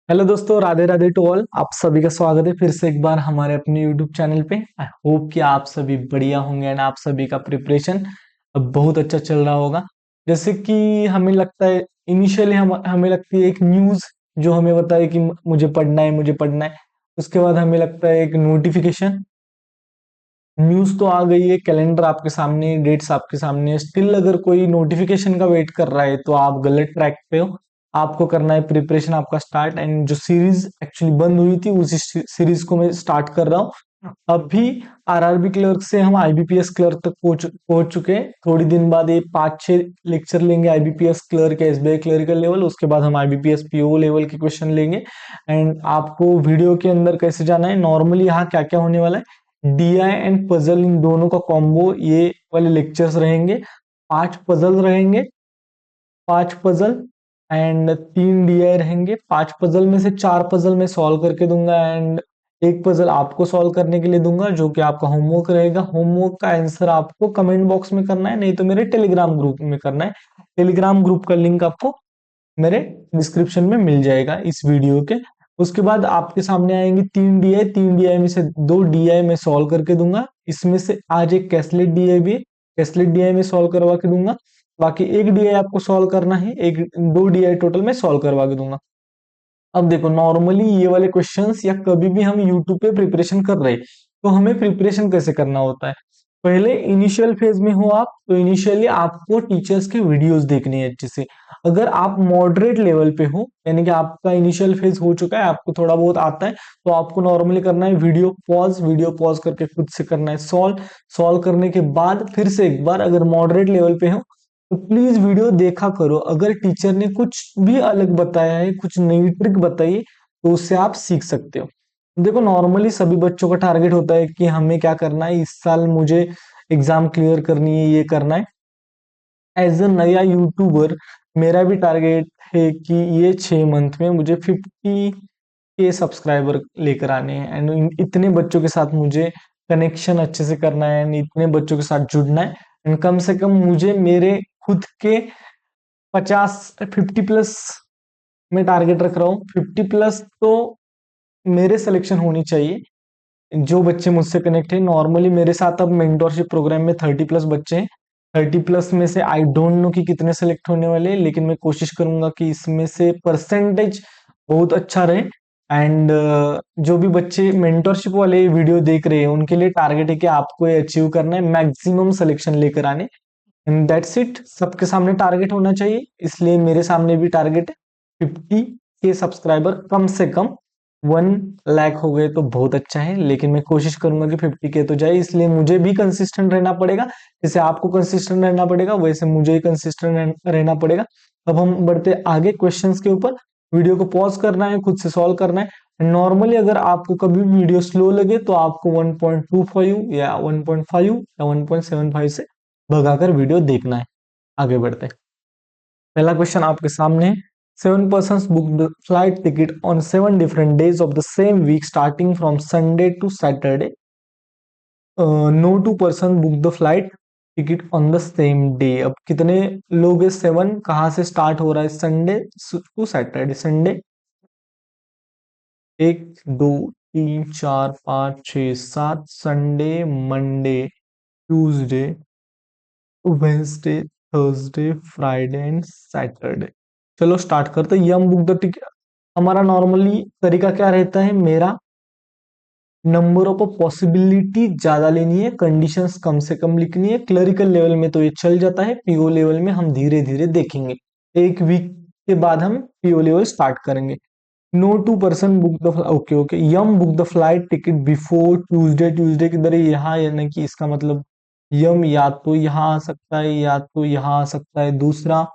Hello दोस्तों, Radhe Radhe to all. आप सभी का स्वागत है फिर से एक बार हमारे अपने यूट्यूब चैनल पे। आई होप कि आप सभी बढ़िया होंगे एंड आप सभी का प्रिपरेशन बहुत अच्छा चल रहा होगा। जैसे कि हमें लगता है इनिशियली हमें लगती है एक न्यूज़ जो हमें बताए कि मुझे पढ़ना है, मुझे पढ़ना है। उसके बाद हमें लगता है एक नोटिफिकेशन, न्यूज़ तो आ गई है, कैलेंडर आपके सामने, डेट्स आपके सामने, स्टिल अगर कोई नोटिफिकेशन का वेट कर रहा है तो आप गलत ट्रैक पे हो। आपको करना है प्रिपरेशन आपका स्टार्ट। एंड जो सीरीज एक्चुअली बंद हुई थी उसी सीरीज को मैं स्टार्ट कर रहा हूँ अभी। आरआरबी क्लर्क से हम आईबीपीएस क्लर्क तक पहुंच चुके हैं। थोड़ी दिन बाद ये 5-6 लेक्चर लेंगे IBPS clerk, SBI clerical level. उसके बाद हम आईबीपीएस पीओ लेवल के क्वेश्चन लेंगे। एंड आपको वीडियो के अंदर कैसे जाना है, नॉर्मली यहाँ क्या क्या होने वाला है, डीआई एंड पजल, इन दोनों का कॉम्बो ये वाले लेक्चर्स रहेंगे। 5 पजल रहेंगे, 5 पजल एंड 3 डीआई रहेंगे। 5 पजल में से 4 पजल मैं सॉल्व करके दूंगा एंड एक पजल आपको सॉल्व करने के लिए दूंगा, जो कि आपका होमवर्क रहेगा। होमवर्क का आंसर आपको कमेंट बॉक्स में करना है, नहीं तो मेरे टेलीग्राम ग्रुप में करना है। टेलीग्राम ग्रुप का लिंक आपको मेरे डिस्क्रिप्शन में मिल जाएगा इस वीडियो के। उसके बाद आपके सामने आएंगे 3 डीआई। 3 डीआई में से 2 डीआई मैं सॉल्व करके दूंगा। इसमें से आज एक कैसलेट डीआई भी है, कैसलेट डीआई में सॉल्व करवा के दूंगा। बाकी एक डीआई आपको सॉल्व करना है, एक 2 डीआई टोटल मैं सॉल्व करवा के दूंगा। अब देखो, नॉर्मली ये वाले क्वेश्चंस या कभी भी हम यूट्यूब पे प्रिपरेशन कर रहे हैं तो हमें प्रिपरेशन कैसे करना होता है। पहले इनिशियल फेज में हो आप तो इनिशियली आपको टीचर्स के वीडियोस देखने हैं अच्छे से। अगर आप मॉडरेट लेवल पे हो, यानी कि आपका इनिशियल फेज हो चुका है, आपको थोड़ा बहुत आता है, तो आपको नॉर्मली करना है वीडियो पॉज करके खुद से करना है सॉल्व। सॉल्व करने के बाद फिर से एक बार अगर मॉडरेट लेवल पे हो तो प्लीज वीडियो देखा करो। अगर टीचर ने कुछ भी अलग बताया है, कुछ नई ट्रिक बताई है, तो उससे आप सीख सकते हो। देखो, नॉर्मली सभी बच्चों का टारगेट होता है कि हमें क्या करना है, इस साल मुझे एग्जाम क्लियर करनी है, ये करना है। एज अ नया यूट्यूबर मेरा भी टारगेट है कि ये 6 मंथ में मुझे 50 के सब्सक्राइबर लेकर आने हैं एंड इतने बच्चों के साथ मुझे कनेक्शन अच्छे से करना है एंड इतने बच्चों के साथ जुड़ना है। एंड कम से कम मुझे मेरे खुद के 50 मैं टारगेट रख रहा हूँ। 50+ तो मेरे सिलेक्शन होनी चाहिए, जो बच्चे मुझसे कनेक्ट है। नॉर्मली मेरे साथ अब मेंटोरशिप प्रोग्राम में 30+ बच्चे हैं। 30+ में से आई डोंट नो कि कितने सेलेक्ट होने वाले हैं, लेकिन मैं कोशिश करूंगा कि इसमें से परसेंटेज बहुत अच्छा रहे। एंड जो भी बच्चे मेंटोरशिप वाले वीडियो देख रहे हैं उनके लिए टारगेट है कि आपको ये अचीव करना है, मैक्सिमम सिलेक्शन लेकर आने। And that's it. सबके सामने टारगेट होना चाहिए, इसलिए मेरे सामने भी टारगेट है 50 के सब्सक्राइबर। कम से कम 1 लाख हो गए तो बहुत अच्छा है, लेकिन मैं कोशिश करूंगा कि 50 के तो जाए। इसलिए मुझे भी कंसिस्टेंट रहना पड़ेगा। जैसे आपको कंसिस्टेंट रहना पड़ेगा वैसे मुझे ही कंसिस्टेंट रहना पड़ेगा। अब हम बढ़ते आगे क्वेश्चंस के ऊपर। वीडियो को पॉज करना है, खुद से सॉल्व करना है। नॉर्मली अगर आपको कभी वीडियो स्लो लगे तो आपको 1.25 या 1.5 या 1.75 से भगाकर वीडियो देखना है। आगे बढ़ते हैं। पहला क्वेश्चन आपके सामने है। 7 persons booked the flight ticket on 7 different days of the same week starting from Sunday to Saturday. No 2 person booked the flight ticket on the same day. अब कितने लोग हैं? 7 कहाँ से स्टार्ट हो रहा है? Sunday to Saturday. Sunday 1 2 3 4 5 6 7, Sunday, Monday, Tuesday, Wednesday, Thursday, Friday and Saturday. चलो स्टार्ट करते हैं। M book the ticket. हमारा नॉर्मली तरीका क्या रहता है, मेरा नंबर ऑफ पॉसिबिलिटी ज्यादा लेनी है, कंडीशंस कम से कम लिखनी है। क्लरिकल लेवल में तो ये चल जाता है, पीओ लेवल में हम धीरे धीरे देखेंगे। एक वीक के बाद हम पीओ लेवल स्टार्ट करेंगे। No 2 person book the, okay okay, M book the flight ticket before Tuesday. Tuesday किधर है? यहाँ, यानी कि इसका मतलब यम या तो यहाँ आ सकता है या तो यहाँ आ सकता है। दूसरा,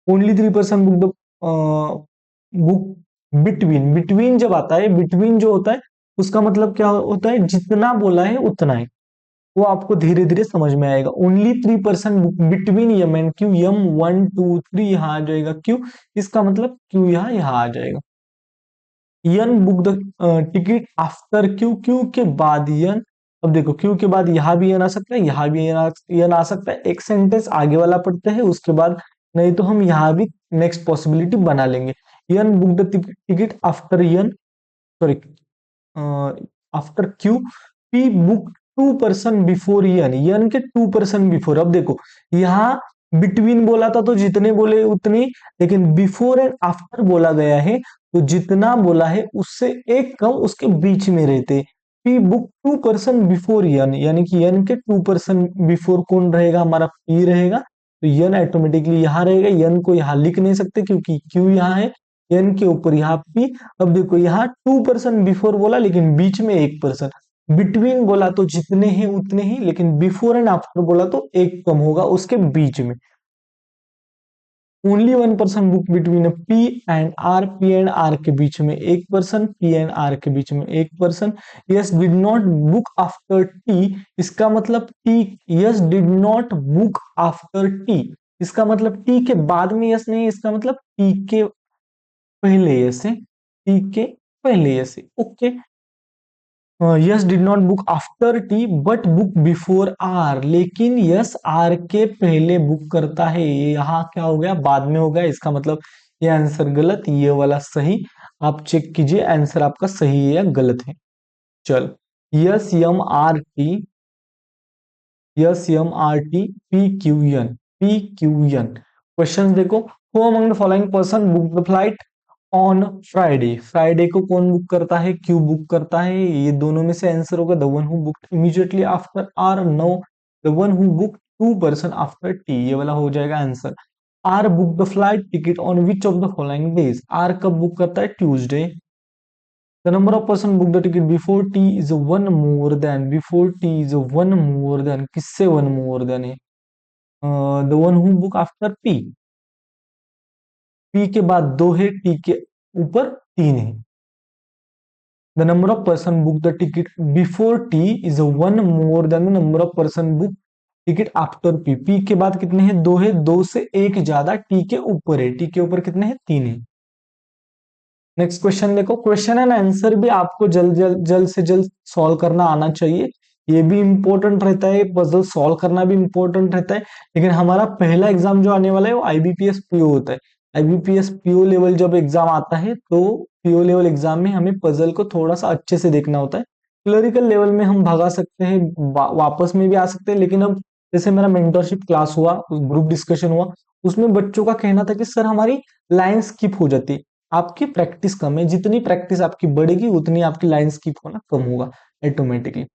only 3 person book the book between. Between जब आता है, बिटवीन जो होता है उसका मतलब क्या होता है, जितना बोला है उतना है। वो आपको धीरे धीरे समझ में आएगा। Only 3 person book between M and Q. M 1 2 3 यहाँ आ जाएगा, क्यू इसका मतलब क्यू यहाँ आ जाएगा। N book the ticket after Q. Q के बाद यन। अब देखो, क्यू के बाद यहाँ भी यन आ सकता है, यहाँ भी यन आ सकता है। एक सेंटेंस आगे वाला पढ़ते हैं उसके बाद, नहीं तो हम यहाँ भी नेक्स्ट पॉसिबिलिटी बना लेंगे। N book the ticket after N, sorry, after Q, P book 2% before N, N के 2% बिफोर। अब देखो यहाँ बिटवीन बोला था तो जितने बोले उतने, लेकिन बिफोर एंड आफ्टर बोला गया है तो जितना बोला है उससे एक कम उसके बीच में रहते। पी बुक 2% बिफोर यन, यानी कि यन के 2% बिफोर कौन रहेगा, हमारा पी रहेगा, तो यन ऑटोमेटिकली यहाँ रहेगा। यन को यहाँ लिख नहीं सकते क्योंकि क्यू यहाँ है, एन के ऊपर यहाँ पी। अब देखो यहाँ 2% बिफोर बोला लेकिन बीच में 1%, बिटवीन बोला तो जितने हैं उतने ही, लेकिन बिफोर एंड आफ्टर बोला तो एक कम होगा उसके बीच में। Only 1% book between P and R, P and R के बीच में 1%, पी एंड आर के बीच में 1%। Yes did not book after T, इसका मतलब T, yes did not book after T, इसका मतलब टी के बाद में यस नहीं, इसका मतलब टी के पहले ऐसे, टी के पहले ऐसे। Okay, yes did not book after T but book before R, लेकिन यस आर के पहले बुक करता है, ये यहाँ क्या हो गया, बाद में हो गया, इसका मतलब ये आंसर गलत, ये वाला सही। आप चेक कीजिए आंसर आपका सही है या गलत है। चल, S M R T, S M R T P Q N, P Q N. Question देखो, who among the following person book the flight on Friday, Friday को कौन बुक करता है, क्यू बुक करता है, ये दोनों में से आंसर होगा the one who booked immediately after R, no, the one who book 2% after T, ये वाला हो जाएगा answer. R book the flight ticket on which of the following days, R कब बुक करता है, Tuesday. The number of person book the ticket before T is one more than, before T is one more than, किससे one more than है, the one who book after P, P के बाद दो है, T के ऊपर तीन है। The number of person book the ticket before T is one more than the number of person book ticket after P, P के बाद कितने हैं, दो है, दो से एक ज्यादा T के ऊपर है, T के ऊपर कितने हैं, तीन है। नेक्स्ट क्वेश्चन देखो, क्वेश्चन एंड आंसर भी आपको जल्द से जल्द सॉल्व करना आना चाहिए, ये भी इंपॉर्टेंट रहता है, पजल सॉल्व करना भी इंपॉर्टेंट रहता है। लेकिन हमारा पहला एग्जाम जो आने वाला है वो आईबीपीएस पीओ होता है। आईबीपीएस पीओ लेवल जब एग्जाम आता है तो पीओ लेवल एग्जाम में हमें पजल को थोड़ा सा अच्छे से देखना होता है। क्लरिकल लेवल में हम भगा सकते हैं, वापस में भी आ सकते हैं, लेकिन अब जैसे मेरा मेंटरशिप क्लास हुआ, ग्रुप डिस्कशन हुआ, उसमें बच्चों का कहना था कि सर हमारी लाइन स्किप हो जाती है। आपकी प्रैक्टिस कम है, जितनी प्रैक्टिस आपकी बढ़ेगी उतनी आपकी लाइन स्किप होना कम होगा ऑटोमेटिकली।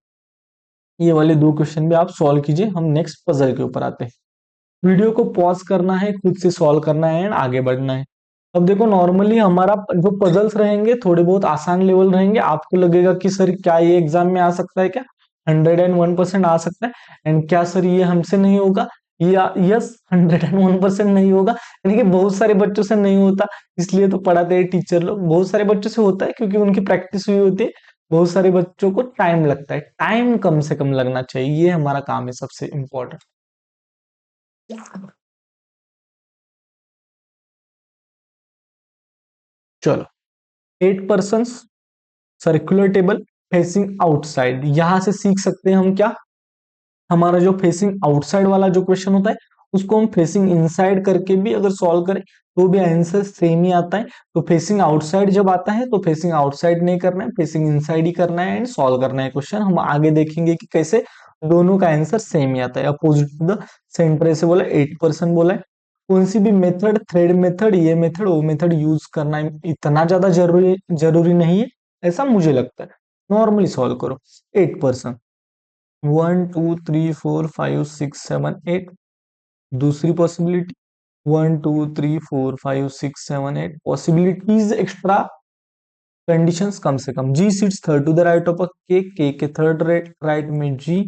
ये वाले दो क्वेश्चन भी आप सॉल्व कीजिए, हम नेक्स्ट पजल के ऊपर आते हैं। वीडियो को पॉज करना है, खुद से सॉल्व करना है एंड आगे बढ़ना है। अब देखो नॉर्मली हमारा जो पजल्स रहेंगे थोड़े बहुत आसान लेवल रहेंगे, आपको लगेगा कि सर क्या ये एग्जाम में आ सकता है क्या, 101% आ सकता है, एंड क्या सर ये हमसे नहीं होगा, या यस 101% नहीं होगा, यानी कि बहुत सारे बच्चों से नहीं होता, इसलिए तो पढ़ाते हैं टीचर लोग। बहुत सारे बच्चों से होता है क्योंकि उनकी प्रैक्टिस हुई होती है, बहुत सारे बच्चों को टाइम लगता है, टाइम कम से कम लगना चाहिए, ये हमारा काम है सबसे इंपॉर्टेंट। चलो, 8 person circular table facing outside, यहां से सीख सकते हैं हम क्या, हमारा जो फेसिंग आउटसाइड वाला जो क्वेश्चन होता है उसको हम फेसिंग इनसाइड करके भी अगर सॉल्व करें तो भी आंसर सेम ही आता है। तो फेसिंग आउटसाइड जब आता है तो फेसिंग आउटसाइड नहीं करना है, फेसिंग इनसाइड ही करना है एंड सॉल्व करना है क्वेश्चन। हम आगे देखेंगे कि कैसे दोनों का आंसर सेम ही आता है। अपोजिट टू द सेंटर ऐसे बोला, 8% बोला है। कौन सी भी मेथड, थ्रेड मेथड, ये मेथड, वो मेथड यूज करना इतना ज्यादा जरूरी नहीं है, ऐसा मुझे लगता है। नॉर्मली सॉल्व करो। 8%, 1 2 3 4 5 6 7 8, दूसरी पॉसिबिलिटी 1 2 3 4 5 6 7 8 पॉसिबिलिटीज एक्स्ट्रा, कंडीशंस कम से कम। G seats third to the right of a K third right में जी,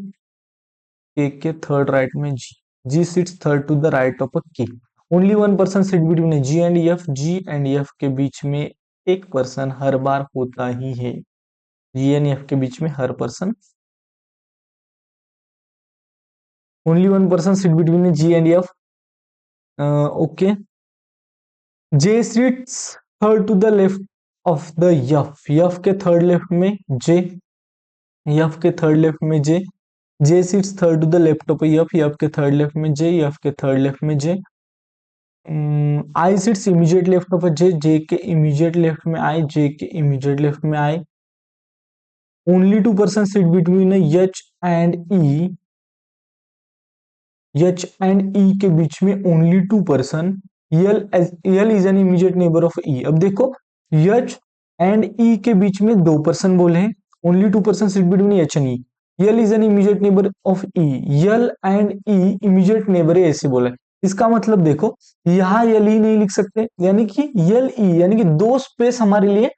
के थर्ड राइट में G, G seats third to the right of a K. Only 1% seat between G and F, G and F के बीच में एक person हर बार होता ही है, जी and F के बीच में हर person, only 1% seat between G and F. Okay, J seats third to the left of the F, F के थर्ड लेफ्ट में जे, यफ के थर्ड लेफ्ट में J seats third to the left of F, F के third left में J, F के third left में J. I sits immediate left of J, J के immediate left में आई, जे के इमीडिएट लेफ्ट में आई। Only 2% sit between H and E, H and E के बीच में only 2%। L is an immediate neighbour of E. अब देखो एच एंड ई के बीच में 2% बोले हैं, only 2% sit between H and E. L is an immediate neighbour of E, L and E immediate neighbour है ऐसे बोला है। इसका मतलब देखो यहां यल ई नहीं लिख सकते, यानी कि यल ई यानी कि दो स्पेस हमारे लिए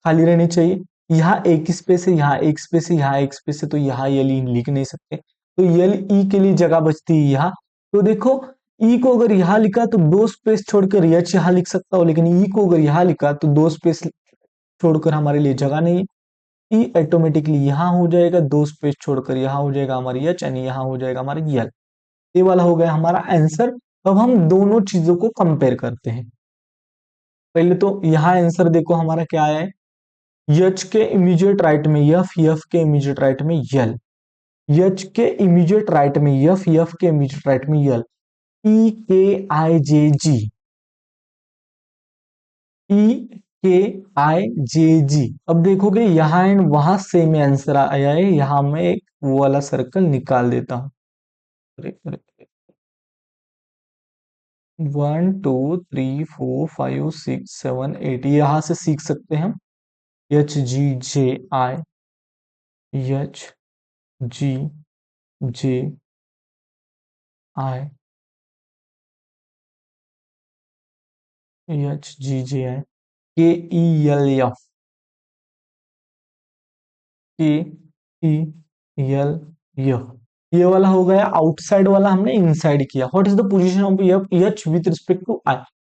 खाली रहनी चाहिए। यहाँ एक स्पेस है, यहाँ एक स्पेस है, यहाँ एक स्पेस है, तो यहाँ यल ई लिख नहीं सकते, तो यल ई के लिए जगह बचती है यहाँ। तो देखो ई को अगर यहाँ लिखा तो दो स्पेस छोड़कर एच यहाँ लिख सकता हूँ, लेकिन ई को अगर यहाँ लिखा तो दो स्पेस छोड़कर हमारे लिए जगह नहीं है। ई ऑटोमेटिकली यहाँ हो जाएगा, दो स्पेस छोड़कर यहाँ हो जाएगा हमारी एच, यानी यहाँ हो जाएगा हमारा यल। ये वाला हो गया हमारा आंसर। अब हम दोनों चीजों को कंपेयर करते हैं। पहले तो यहाँ आंसर देखो हमारा क्या है, यच के इमीडिएट राइट में यफ, यफ के इमीडिएट राइट में यल, यच के इमीडिएट राइट में यफ, यफ के इमीडिएट राइट में यल, ई के आई जे जी, ई के आई जे जी। अब देखोगे यहां एंड वहां सेम आंसर आया है, यहां मैं एक वो वाला सर्कल निकाल देता हूं। 1 2 3 4 5 6 7 8 यहां से सीख सकते हैं हम, एच जी जे आई, एच जी जे आई, एच जी जे आई, के ई एल एफ, के ई एल एफ। ये वाला हो गया आउटसाइड वाला, हमने इनसाइड किया। What is the position of F H with respect to I,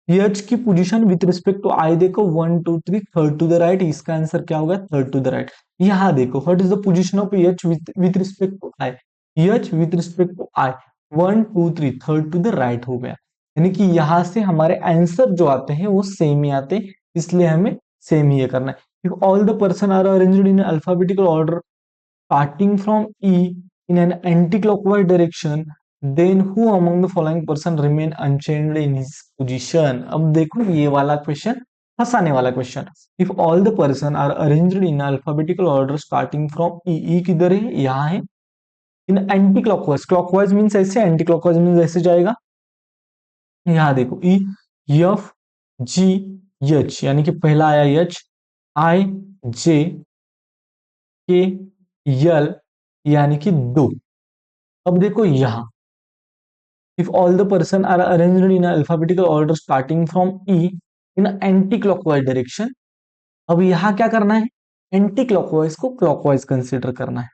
H की position with respect to I देखो 1 2 3 थर्ड टू द राइट, इसका आंसर क्या होगा थर्ड टू द राइट। यहाँ देखो what is the position of H with respect to I, H with respect to I 1 2 3 third to the right हो गया। यानी कि यहाँ से हमारे आंसर जो आते हैं वो सेम ही आते हैं, इसलिए हमें सेम ही ये करना है। If all the person are arranged in alphabetical order starting from E in an anti-clockwise direction, then who among the following person remain unchanged in his position? अब देखो ये वाला क्वेश्चन फंसाने वाला question. If all the person are arranged in alphabetical order starting from E, E किधर है यहाँ है, in anti-clockwise, clockwise means ऐसे, anti-clockwise means ऐसे जाएगा। यहाँ देखो E, F, G, H, यानी कि पहला आया H, I, J, K, L, यानी कि 2। अब देखो यहां if all the person are arranged in alphabetical order starting from E in anticlockwise direction. अब यहां क्या करना है, एंटी क्लॉकवाइज को क्लॉकवाइज कंसिडर करना है।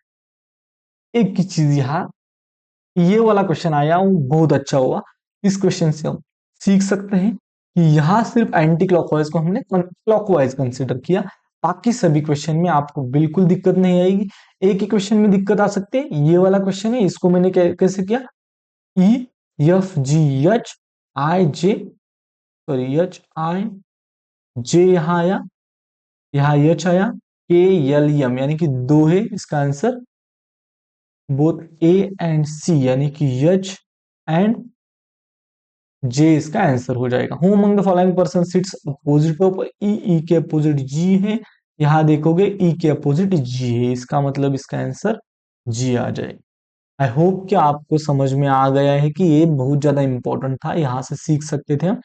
एक ही चीज यहाँ ये वाला क्वेश्चन आया वो बहुत अच्छा हुआ, इस क्वेश्चन से हम सीख सकते हैं कि यहाँ सिर्फ एंटी क्लॉकवाइज को हमने क्लॉकवाइज कंसिडर किया, बाकी सभी क्वेश्चन में आपको बिल्कुल दिक्कत नहीं आएगी। एक ही क्वेश्चन में दिक्कत आ सकती है, ये वाला क्वेश्चन है, इसको मैंने कैसे किया, E F G H I J, sorry H I J यहाँ आया, यहाँ एच आया, के एल एम, यानी कि 2 है इसका answer, both A and C, यानी कि एच एंड जे इसका आंसर हो जाएगा। Who among the following person sits opposite of E, E के अपोजिट जी है, यहां देखोगे ई के अपोजिट जी है, इसका मतलब इसका आंसर जी आ जाएगा। आई होप कि आपको समझ में आ गया है कि ये बहुत ज्यादा इंपॉर्टेंट था, यहां से सीख सकते थे हम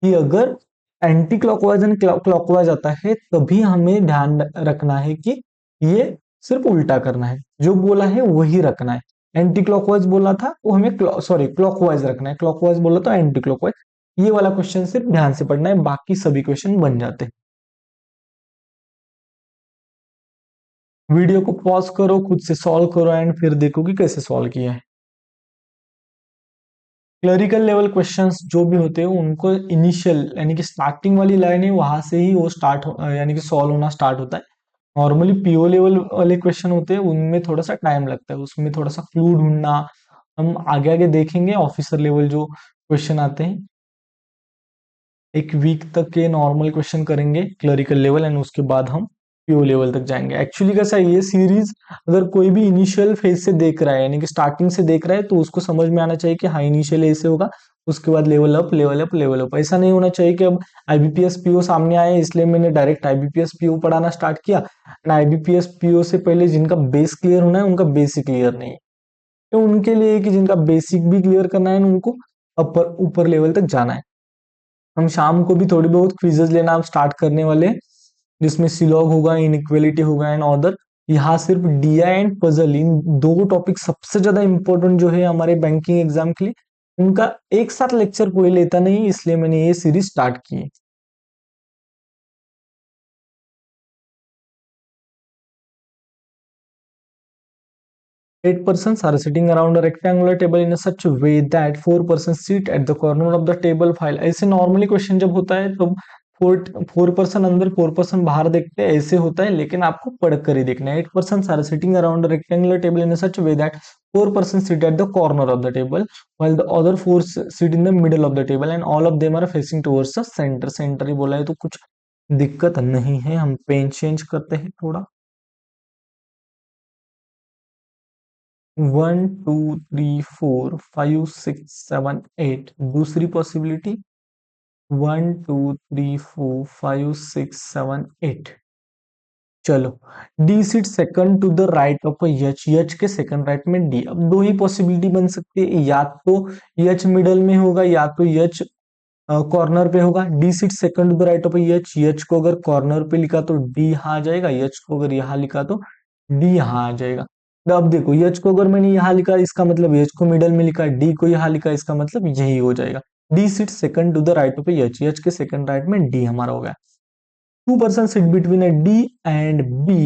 कि अगर एंटी क्लॉकवाइज एंड क्लॉकवाइज आता है तभी हमें ध्यान रखना है कि ये सिर्फ उल्टा करना है, जो बोला है वही रखना है। एंटी क्लॉकवाइज बोला था वो हमें सॉरी क्लॉकवाइज रखना है, क्लॉकवाइज बोला तो एंटी क्लॉकवाइज। ये वाला क्वेश्चन सिर्फ ध्यान से पढ़ना है, बाकी सभी क्वेश्चन बन जाते हैं। वीडियो को पॉज करो, खुद से सॉल्व करो एंड फिर देखो कि कैसे सॉल्व किया है। क्लरिकल लेवल क्वेश्चंस जो भी होते हैं उनको इनिशियल यानी कि स्टार्टिंग वाली लाइन है वहां से ही वो स्टार्ट यानी कि सॉल्व होना स्टार्ट होता है। नॉर्मली पीओ लेवल वाले क्वेश्चन होते हैं उनमें थोड़ा सा टाइम लगता है, उसमें थोड़ा सा क्लू ढूंढना, हम आगे आगे देखेंगे। ऑफिसर लेवल जो क्वेश्चन आते हैं, एक वीक तक के नॉर्मल क्वेश्चन करेंगे क्लरिकल लेवल एंड उसके बाद हम पीओ लेवल तक जाएंगे। एक्चुअली कैसा है, ये सीरीज अगर कोई भी इनिशियल फेज से देख रहा है यानी कि स्टार्टिंग से देख रहा है तो उसको समझ में आना चाहिए कि हाँ इनिशियल ऐसे होगा, उसके बाद level up level up level up. ऐसा नहीं होना चाहिए कि अब आईबीपीएस पीओ सामने आए इसलिए मैंने डायरेक्ट आईबीपीएस पीओ पढ़ाना स्टार्ट किया ना। आईबीपीएस पीओ से पहले जिनका बेस क्लियर होना है उनका बेसिक क्लियर नहीं है, तो उनके लिए कि जिनका बेसिक भी क्लियर करना है उनको अपर ऊपर लेवल तक जाना है। हम शाम को भी थोड़ी बहुत क्विजेस लेना अब स्टार्ट करने वाले हैं, जिसमें सिलॉग होगा, इनइक्वालिटी होगा एंड अदर। यहाँ सिर्फ डीआई एंड पजल, इन दो टॉपिक सबसे ज्यादा इंपॉर्टेंट जो है हमारे बैंकिंग एग्जाम के लिए, उनका एक साथ लेक्चर कोई लेता नहीं, इसलिए मैंने ये सीरीज स्टार्ट की है। 8 persons are sitting around a rectangular table in a such a way that 4 persons sit at the corner of the table file। ऐसे नॉर्मली क्वेश्चन जब होता है तो फोर 4 पर्सन अंदर 4 पर्सन बाहर देखते हैं ऐसे होता है, लेकिन आपको पढ़ कर ही देखना है। 8 persons are sitting around a rectangular table in a such a way that 4 persons sit at the corner of the table while the other four sit in the middle of the table and all of them are facing towards the center। Centre ही बोला है तो कुछ दिक्कत नहीं है। हम pen change करते हैं थोड़ा। 1 2 3 4 5 6 7 8। दूसरी पॉसिबिलिटी 1 2 3 4 5 6 7 8। चलो, D seat second to the right of H, H के सेकंड राइट में डी। अब दो ही पॉसिबिलिटी बन सकती है, या तो यच मिडल में होगा या तो यच कॉर्नर पे होगा। D seat second to the right of H, H को अगर कॉर्नर पे लिखा तो डी यहाँ आ जाएगा, यच को अगर यहाँ लिखा तो डी यहाँ आ जाएगा। तो अब देखो यच को अगर मैंने यहाँ लिखा इसका मतलब यच को मिडल में लिखा, डी को यहाँ लिखा इसका मतलब यही हो जाएगा। D seat second to the right of H, H के सेकंड राइट में डी हमारा हो गया। 2 person sit between a D and B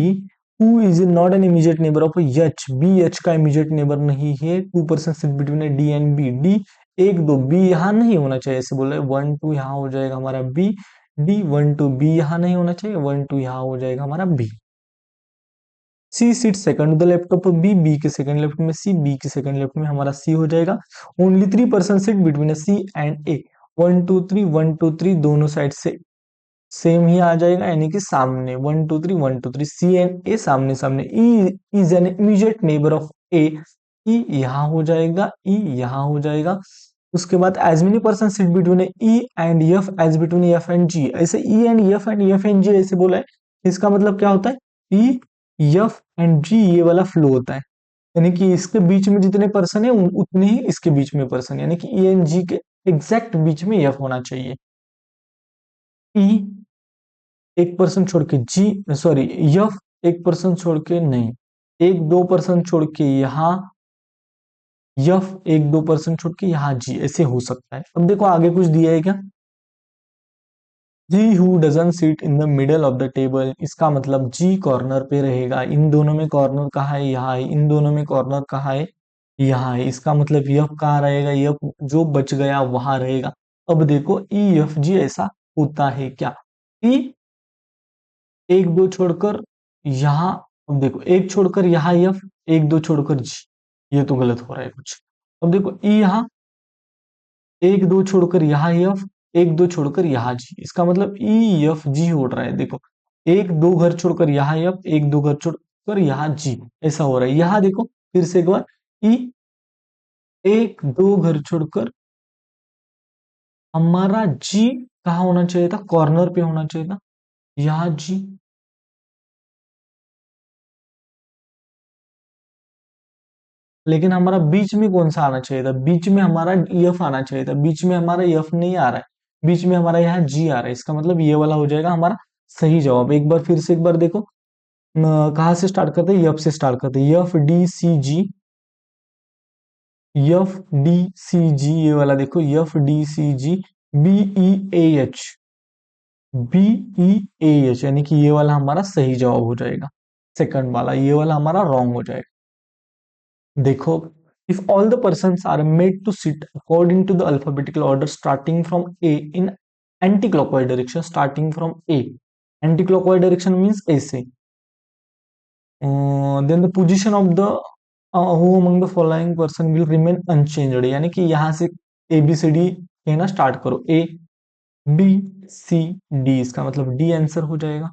who is not an immediate neighbor of H। B H का immediate neighbor नहीं है। 2 person sit between a D and B। D 1 2 B यहाँ नहीं होना चाहिए, ऐसे बोल रहे 1 2 यहाँ हो जाएगा हमारा B। D 1 2 B यहाँ नहीं होना चाहिए, 1 2 यहाँ हो जाएगा हमारा B। C seat second to the left of B, B के सेकंड लेफ्ट में सी, बी के सेकंड लेफ्ट में हमारा सी हो जाएगा। Only 3 person sit between C and A. 1 2 3 1 2 3 दोनों साइड से सेम ही आ जाएगा, यानी कि सामने 1 2 3 1 2 3 सी एंड ए सामने सामने। E is an immediate neighbour of A, E यहाँ हो जाएगा, ई यहाँ हो जाएगा। उसके बाद as many person sit between E and F as between F and G. ऐसे E and F and G ऐसे बोला है, इसका मतलब क्या होता है, ई एफ एंड जी ये वाला फ्लो होता है, यानी कि इसके बीच में जितने पर्सन है उतने ही इसके बीच में पर्सन, यानी कि ई एंड जी के एग्जैक्ट बीच में एफ होना चाहिए। ई 1 पर्सन छोड़ के जी, सॉरी यफ 1 पर्सन छोड़ के नहीं, 1 2 पर्सन छोड़ के यहाँ यफ, 1 2 पर्सन छोड़ के यहाँ जी, ऐसे हो सकता है। अब देखो आगे कुछ दिया है क्या, G who doesn't seat in the middle of the table. इसका मतलब जी कॉर्नर पे रहेगा। इन दोनों में कॉर्नर कहाँ है, यहाँ है। इन दोनों में कॉर्नर कहाँ है, यहाँ है। इसका मतलब यफ कहाँ रहेगा, यफ जो बच गया वहां रहेगा। अब देखो ई एफ जी ऐसा होता है क्या, ई 1 2 छोड़कर यहाँ, अब देखो एक छोड़कर यहाँ एफ, 1 2 छोड़कर जी, ये तो गलत हो रहा है कुछ। अब देखो ई यहाँ 1 2 छोड़कर यहाँ एफ, 1 2 छोड़कर यहाँ जी, इसका मतलब ई एफ जी हो रहा है। देखो 1 2 घर छोड़कर यहाँ एफ, 1 2 घर छोड़कर यहाँ जी, ऐसा हो रहा है। यहाँ देखो फिर से एक बार, ई 1 2 घर छोड़कर हमारा जी कहाँ होना चाहिए था, कॉर्नर पे होना चाहिए था, यहाँ जी। लेकिन हमारा बीच में कौन सा आना चाहिए था, बीच में हमारा एफ आना चाहिए था, बीच में हमारा एफ नहीं आ रहा है, बीच में हमारा यहाँ जी आ रहा है। इसका मतलब ये वाला हो जाएगा हमारा सही जवाब। एक बार फिर से एक बार देखो, कहाँ से स्टार्ट करते हैं, एफ से स्टार्ट करते हैं। F D C G, F D C G ये वाला देखो, F D C G, B E A H, B E A H, यानी कि ये वाला हमारा सही जवाब हो जाएगा। सेकंड वाला ये वाला हमारा रॉन्ग हो जाएगा। देखो, if all the persons are made to sit according to the alphabetical order starting from A in anti-clockwise direction, starting from A, anti-clockwise direction means ऐसे, then the position of the who among the following person will remain unchanged, यानी कि यहाँ से ए B C D कहना start करो, ए B C D, इसका मतलब D answer हो जाएगा।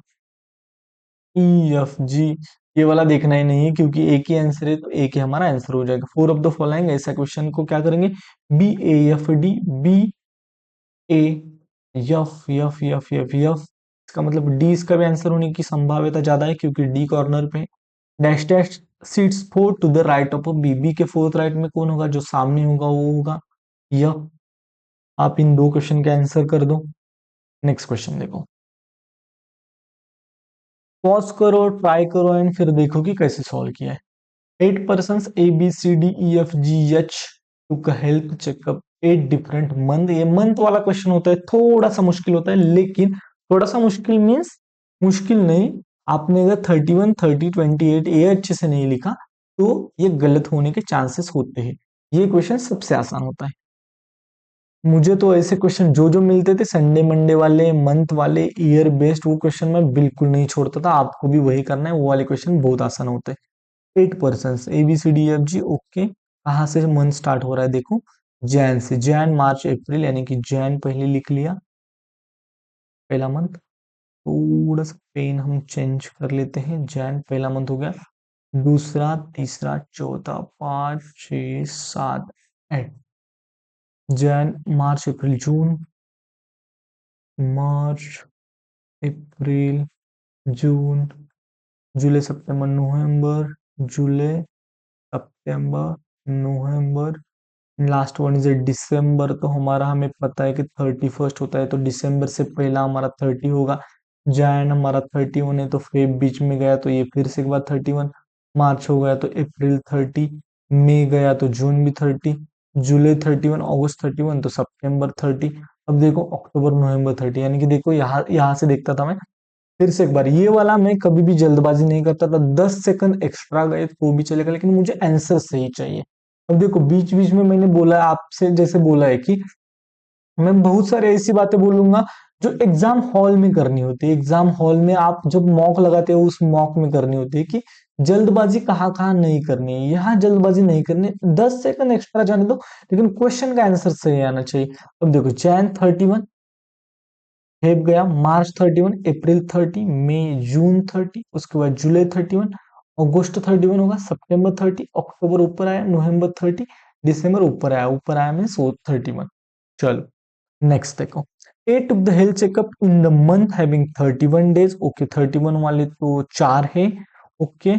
ई एफ जी, ये वाला देखना ही नहीं है क्योंकि एक ही आंसर है तो एक ही हमारा आंसर हो जाएगा। फोर ऑफ द फॉलोइंग, ऐसा क्वेश्चन को क्या करेंगे, B A F D, B A F F F F F, इसका मतलब डी इसका भी आंसर होने की संभाव्यता ज्यादा है क्योंकि डी कॉर्नर पे है। Dash dash seats four to the right of B, B के फोर्थ राइट में कौन होगा, जो सामने होगा वो होगा यफ। आप इन दो क्वेश्चन के आंसर कर दो। नेक्स्ट क्वेश्चन देखो, पॉज करो, ट्राई करो एंड फिर देखो कि कैसे सॉल्व किया है। 8 persons A B C D E F G H took a health checkup 8 different month। ये मंथ वाला क्वेश्चन होता है, थोड़ा सा मुश्किल होता है, लेकिन थोड़ा सा मुश्किल मीन्स मुश्किल नहीं। आपने अगर 31 30 28 ये अच्छे से नहीं लिखा तो ये गलत होने के चांसेस होते हैं। ये क्वेश्चन सबसे आसान होता है। मुझे तो ऐसे क्वेश्चन जो जो मिलते थे संडे मंडे वाले, मंथ वाले, ईयर बेस्ड, वो क्वेश्चन मैं बिल्कुल नहीं छोड़ता था। आपको भी वही करना है, वो वाले क्वेश्चन बहुत आसान होते हैं। 8 person A B C D F G, okay. कहाँ से मंथ स्टार्ट हो रहा है देखो, जैन से। जैन मार्च अप्रैल, यानी कि जैन पहले लिख लिया, पहला मंथ। थोड़ा सा पेन हम चेंज कर लेते हैं, जैन पहला मंथ हो गया। दूसरा, तीसरा, चौथा, 5 6 7 8, Jan March April June, March April June, July September November, July September November, last one is December. तो हमारा हमें पता है कि 31 होता है, तो दिसंबर से पहला हमारा 30 होगा। जैन हमारा 31 है, तो फेब बीच में गया तो ये फिर से एक बार 31। मार्च हो गया तो अप्रैल 30, मई गया तो जून भी 30, जुलाई 31, अगस्त 31, तो सितंबर 30। अब देखो अक्टूबर नवंबर 30, यानी कि देखो यहाँ यहाँ से देखता था मैं। फिर से एक बार, ये वाला मैं कभी भी जल्दबाजी नहीं करता था, 10 सेकंड एक्स्ट्रा गए तो भी चलेगा, लेकिन मुझे आंसर सही चाहिए। अब देखो बीच बीच में मैंने बोला है आपसे, जैसे बोला है कि मैं बहुत सारे ऐसी बातें बोलूंगा जो एग्जाम हॉल में करनी होती है। एग्जाम हॉल में आप जब मॉक लगाते हो उस मॉक में करनी होती है कि जल्दबाजी कहाँ कहाँ नहीं करनी है। यहाँ जल्दबाजी नहीं करनी है, 10 सेकंड एक्स्ट्रा जाने दो, लेकिन क्वेश्चन का आंसर सही आना चाहिए। अब देखो जैन 31, फेब गया मार्च 31, अप्रैल 30, मई जून 30, उसके बाद जुलाई 31, अगस्त 31 होगा, सितंबर 30, अक्टूबर ऊपर आया, नवंबर 30, दिसंबर ऊपर आया मीन्स 31। चलो नेक्स्ट देखो, A took the health checkup in the month having 31 days, okay 31 वाले तो 4 है, okay.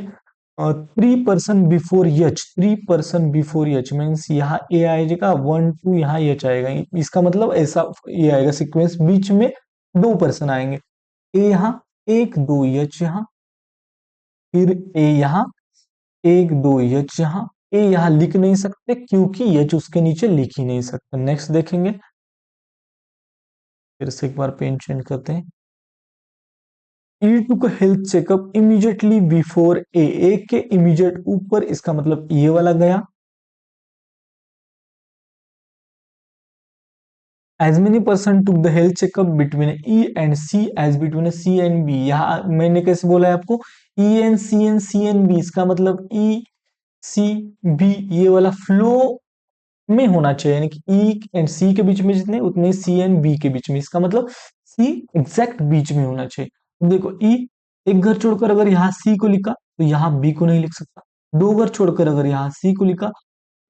3 person before H, 3 person before H means यहाँ ए आएगा 1 2, यहाँ यच आएगा, इसका मतलब ऐसा ये आएगा सीक्वेंस, बीच में 2 पर्सन आएंगे। ए यहाँ, एक दो यच यहाँ, फिर ए यहाँ, एक दो यच यहाँ। ए यहाँ लिख नहीं सकते क्योंकि यच उसके नीचे लिख ही नहीं सकते। नेक्स्ट देखेंगे, फिर से एक बार पेन चेंज करते हैं। ई टू का health checkup immediately before A, A के इमीडिएट ऊपर, इसका मतलब ये वाला गया। As many person took the health checkup between E and C as between C and B, यहाँ मैंने कैसे बोला है आपको, E and C and C and B, इसका मतलब ई सी बी ये वाला फ्लो में होना चाहिए, यानी कि ई एंड सी के बीच में जितने उतने सी एंड बी के बीच में, इसका मतलब सी एग्जैक्ट बीच में होना चाहिए। अब देखो ई, एक घर छोड़कर अगर यहाँ सी को लिखा तो यहाँ बी को नहीं लिख सकता। दो घर छोड़कर अगर यहाँ सी को लिखा,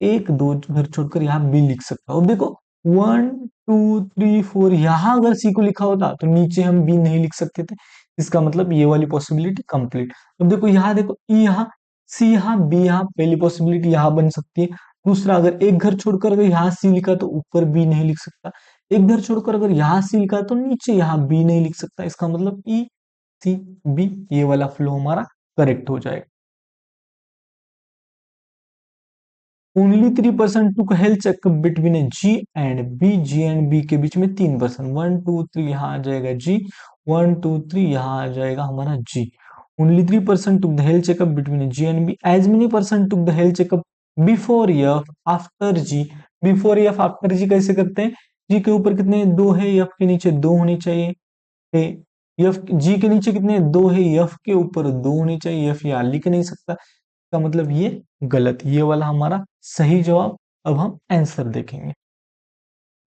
एक दो घर छोड़कर यहाँ बी लिख सकता हूँ। अब देखो 1 2 3 4, यहाँ अगर सी को लिखा होता तो नीचे हम बी नहीं लिख सकते थे, इसका मतलब ये वाली पॉसिबिलिटी कंप्लीट। अब देखो यहाँ देखो ई यहाँ, सी यहाँ, बी यहाँ, पहली पॉसिबिलिटी यहाँ बन सकती है। दूसरा, अगर एक घर छोड़कर अगर यहाँ सी लिखा तो ऊपर बी नहीं लिख सकता। एक घर छोड़कर अगर यहाँ सी लिखा तो नीचे यहाँ बी नहीं लिख सकता, इसका मतलब ई सी बी ये वाला फ्लो हमारा करेक्ट हो जाएगा। Only 3 person to health checkup between A G and B, G and B के बीच में 3 पर्सन, 1 2 3 यहाँ आ जाएगा जी, 1 2 3 यहाँ आ जाएगा हमारा G. Only 3 person to the health checkup between G and B, as many person to the health checkup before F after G. Before F after G कैसे करते हैं, जी के ऊपर कितने दो है, एफ के नीचे दो होने चाहिए, एफ जी के नीचे कितने दो है, एफ के ऊपर दो होने चाहिए, एफ यहाँ लिख नहीं सकता, का मतलब ये गलत, ये वाला हमारा सही जवाब। अब हम आंसर देखेंगे।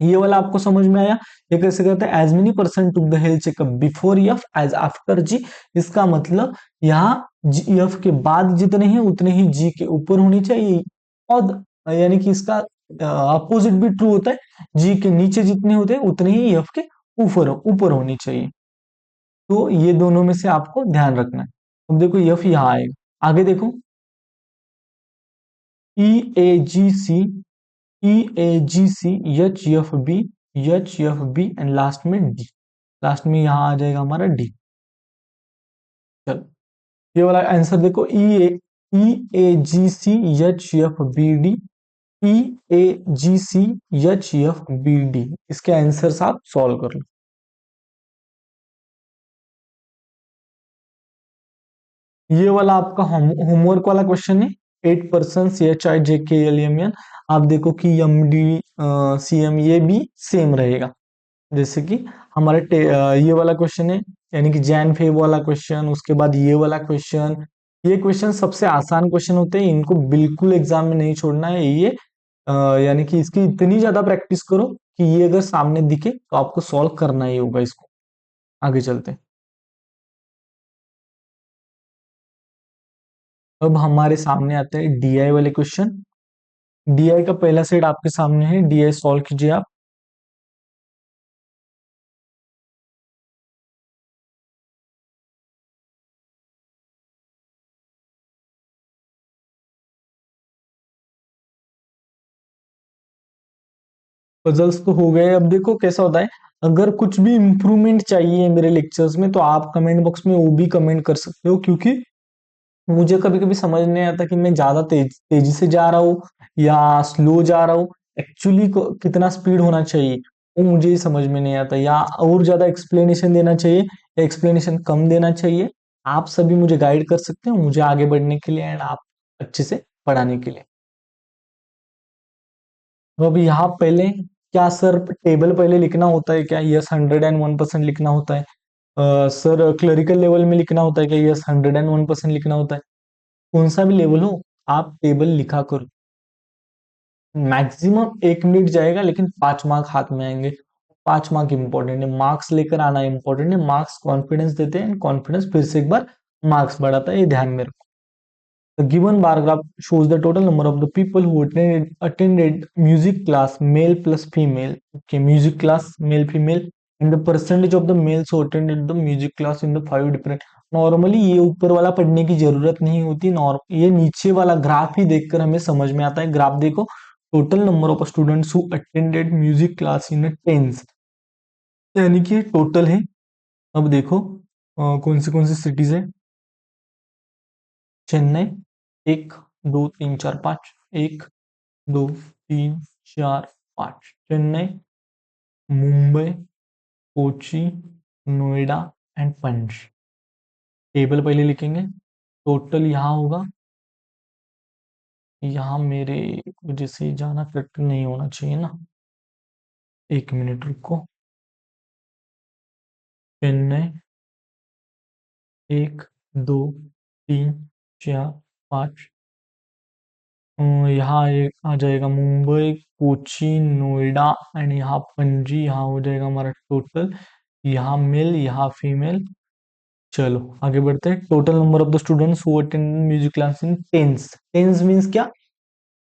ये वाला आपको समझ में आया? ये कैसे करते हैं? As many person took the health checkup before F as after G. इसका मतलब यहाँ एफ के बाद जितने हैं उतने ही जी के ऊपर होनी चाहिए, और यानी कि इसका अपोजिट भी ट्रू होता है, जी के नीचे जितने होते हैं उतने ही एफ के ऊपर ऊपर होनी चाहिए। तो ये दोनों में से आपको ध्यान रखना है। अब देखो एफ यहाँ आएगा, आगे देखो E A G C, E A G C, H F B, H F B and last में डी। लास्ट में यहां आ जाएगा हमारा डी। चलो ये वाला आंसर देखो, E A G C H F B D, E A G C H F B D. इसके आंसर आप सॉल्व कर लो। ये वाला आपका होमवर्क वाला क्वेश्चन है। 8% सी एच आई जे के एल एम एन। आप देखो कि एम डी सी एम ये भी सेम रहेगा, जैसे कि हमारे ये वाला क्वेश्चन है, यानी कि जैन फेब वाला क्वेश्चन, उसके बाद ये वाला क्वेश्चन। ये क्वेश्चन सबसे आसान क्वेश्चन होते हैं, इनको बिल्कुल एग्जाम में नहीं छोड़ना है। ये यानी कि इसकी इतनी ज्यादा प्रैक्टिस करो कि ये अगर सामने दिखे तो आपको सॉल्व करना ही होगा इसको। आगे चलते हैं। अब हमारे सामने आते हैं डीआई वाले क्वेश्चन। डीआई का पहला सेट आपके सामने है, डीआई सॉल्व कीजिए आप। पजल्स तो हो गए। अब देखो कैसा होता है, अगर कुछ भी इंप्रूवमेंट चाहिए मेरे लेक्चर्स में तो आप कमेंट बॉक्स में वो भी कमेंट कर सकते हो, क्योंकि मुझे कभी कभी समझ नहीं आता कि मैं ज्यादा तेजी से जा रहा हूँ या स्लो जा रहा हूँ। एक्चुअली कितना स्पीड होना चाहिए वो मुझे ही समझ में नहीं आता, या और ज्यादा एक्सप्लेनेशन देना चाहिए या एक्सप्लेनेशन कम देना चाहिए। आप सभी मुझे गाइड कर सकते हो मुझे आगे बढ़ने के लिए एंड आप अच्छे से पढ़ाने के लिए। तो अभी यहाँ पहले क्या सर टेबल पहले लिखना होता है क्या? यस 101% लिखना होता है। सर क्लरिकल लेवल में लिखना होता है क्या? यस 101% लिखना होता है। कौन सा भी लेवल हो आप टेबल लिखा करो। मैक्सिमम 1 मिनट जाएगा लेकिन 5 मार्क हाथ में आएंगे। 5 मार्क इंपॉर्टेंट है, मार्क्स लेकर आना इंपॉर्टेंट है। मार्क्स कॉन्फिडेंस देते हैं, कॉन्फिडेंस फिर से एक बार मार्क्स बढ़ाता है, ये ध्यान में रखो। The given bar graph shows the total number of the people who attended music class, male plus female. Okay, music class, male, female, and the percentage of the males who attended the music class in the 5 different. Normally ये ऊपर वाला पढ़ने की जरूरत नहीं होती, ये नीचे वाला ग्राफ ही देखकर हमें समझ में आता है। ग्राफ देखो, total number of students who attended music class in tens, यानी कि टोटल है। अब देखो कौन सी सिटीज है। चेन्नई 1 2 3 4 5, 1 2 3 4 5। चेन्नई, मुंबई, कोची, नोएडा एंड पंच। टेबल पहले लिखेंगे, टोटल यहाँ होगा। यहाँ मेरे वजह से जाना करेक्ट नहीं होना चाहिए ना, 1 मिनट रुको। चेन्नई 1 2 3 4 5, यहाँ आ जाएगा मुंबई, कोची, नोएडा एंड यहाँ पणजी। यहाँ हो जाएगा हमारा टोटल, यहाँ मेल यहाँ फीमेल। चलो आगे बढ़ते हैं। Total number of the students who attend music class in tens. Tens means क्या?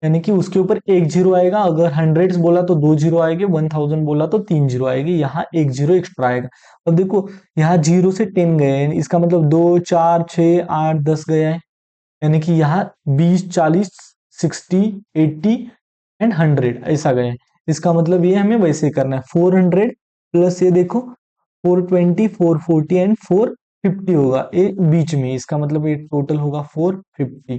यानी कि उसके ऊपर एक जीरो आएगा, अगर हंड्रेड्स बोला तो 2 जीरो आएंगे, 1000 बोला तो 3 जीरो आएगी, यहाँ एक जीरो एक्स्ट्रा आएगा। अब देखो यहाँ 0 से 10 गए हैं, इसका मतलब 2 4 6 8 10 गया है, यानी कि यहाँ 20 40 60 80 एंड 100 ऐसा गया है। इसका मतलब ये हमें वैसे ही करना है, 400 प्लस ये देखो 420 440 एंड 450 होगा ये बीच में, इसका मतलब ये टोटल होगा 450।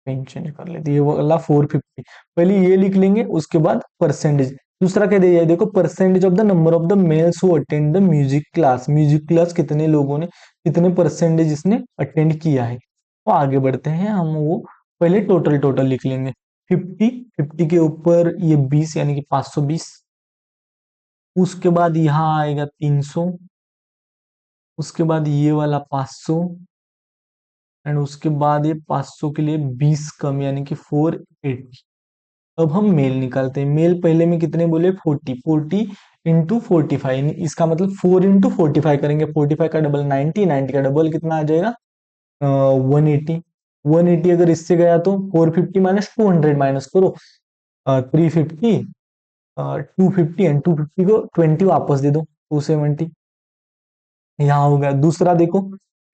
पेन चेंज कर लेते, ये वाला 450 पहले ये लिख लेंगे, उसके बाद परसेंटेज। दूसरा क्या दिया है देखो, percentage of the number of the males who attend the music class. Music class कितने लोगों ने, कितने परसेंटेज इसने अटेंड किया है। तो आगे बढ़ते हैं हम, वो पहले टोटल टोटल लिख लेंगे। 50, 50 के ऊपर ये 20 यानी कि 520। उसके बाद यहाँ आएगा 300, उसके बाद ये वाला 500 एंड उसके बाद ये 500 के लिए 20 कम यानी कि 480। अब हम मेल निकालते हैं। मेल पहले में कितने बोले, 40, 40 × 45, इसका मतलब 4 × 45 करेंगे। 45 का डबल 90, 90 का डबल कितना आ जाएगा, 180। 180 अगर इससे गया तो 450 माइनस 200 माइनस करो, 350, 250 एंड 250 को 20 वापस दे दो, 270। यहाँ हो गया। दूसरा देखो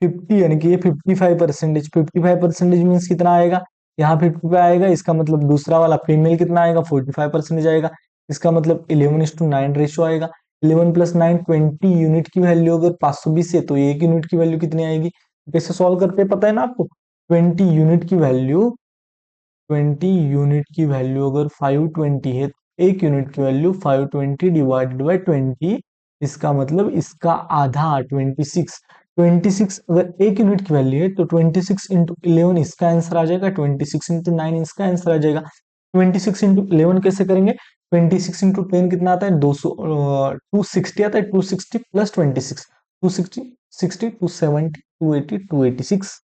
50, यानी कि ये 55%। 55% मीन्स कितना आएगा, यहाँ 55 आएगा, इसका मतलब दूसरा वाला फीमेल कितना आएगा, 45% आएगा। इसका मतलब 11:9 रेशो आएगा। 11 + 9 20 यूनिट की वैल्यू अगर 520 है तो 1 यूनिट की वैल्यू कितनी आएगी। कैसे सॉल्व करते हैं पता है ना आपको। 20 यूनिट की वैल्यू 20 यूनिट की वैल्यू अगर 520 है, 1 यूनिट की वैल्यू 520 डिवाइडेड बाई 20, इसका मतलब इसका आधा 26। 26 अगर 1 यूनिट की वैल्यू है तो 26 × 11 इसका आंसर आ जाएगा, 26 × 9 इसका आंसर आ जाएगा। 26 × 11 कैसे करेंगे, 26 × 10 कितना आता है, 200, 260 आता है। 260 + 26, 260, 60, 270, 280, 286।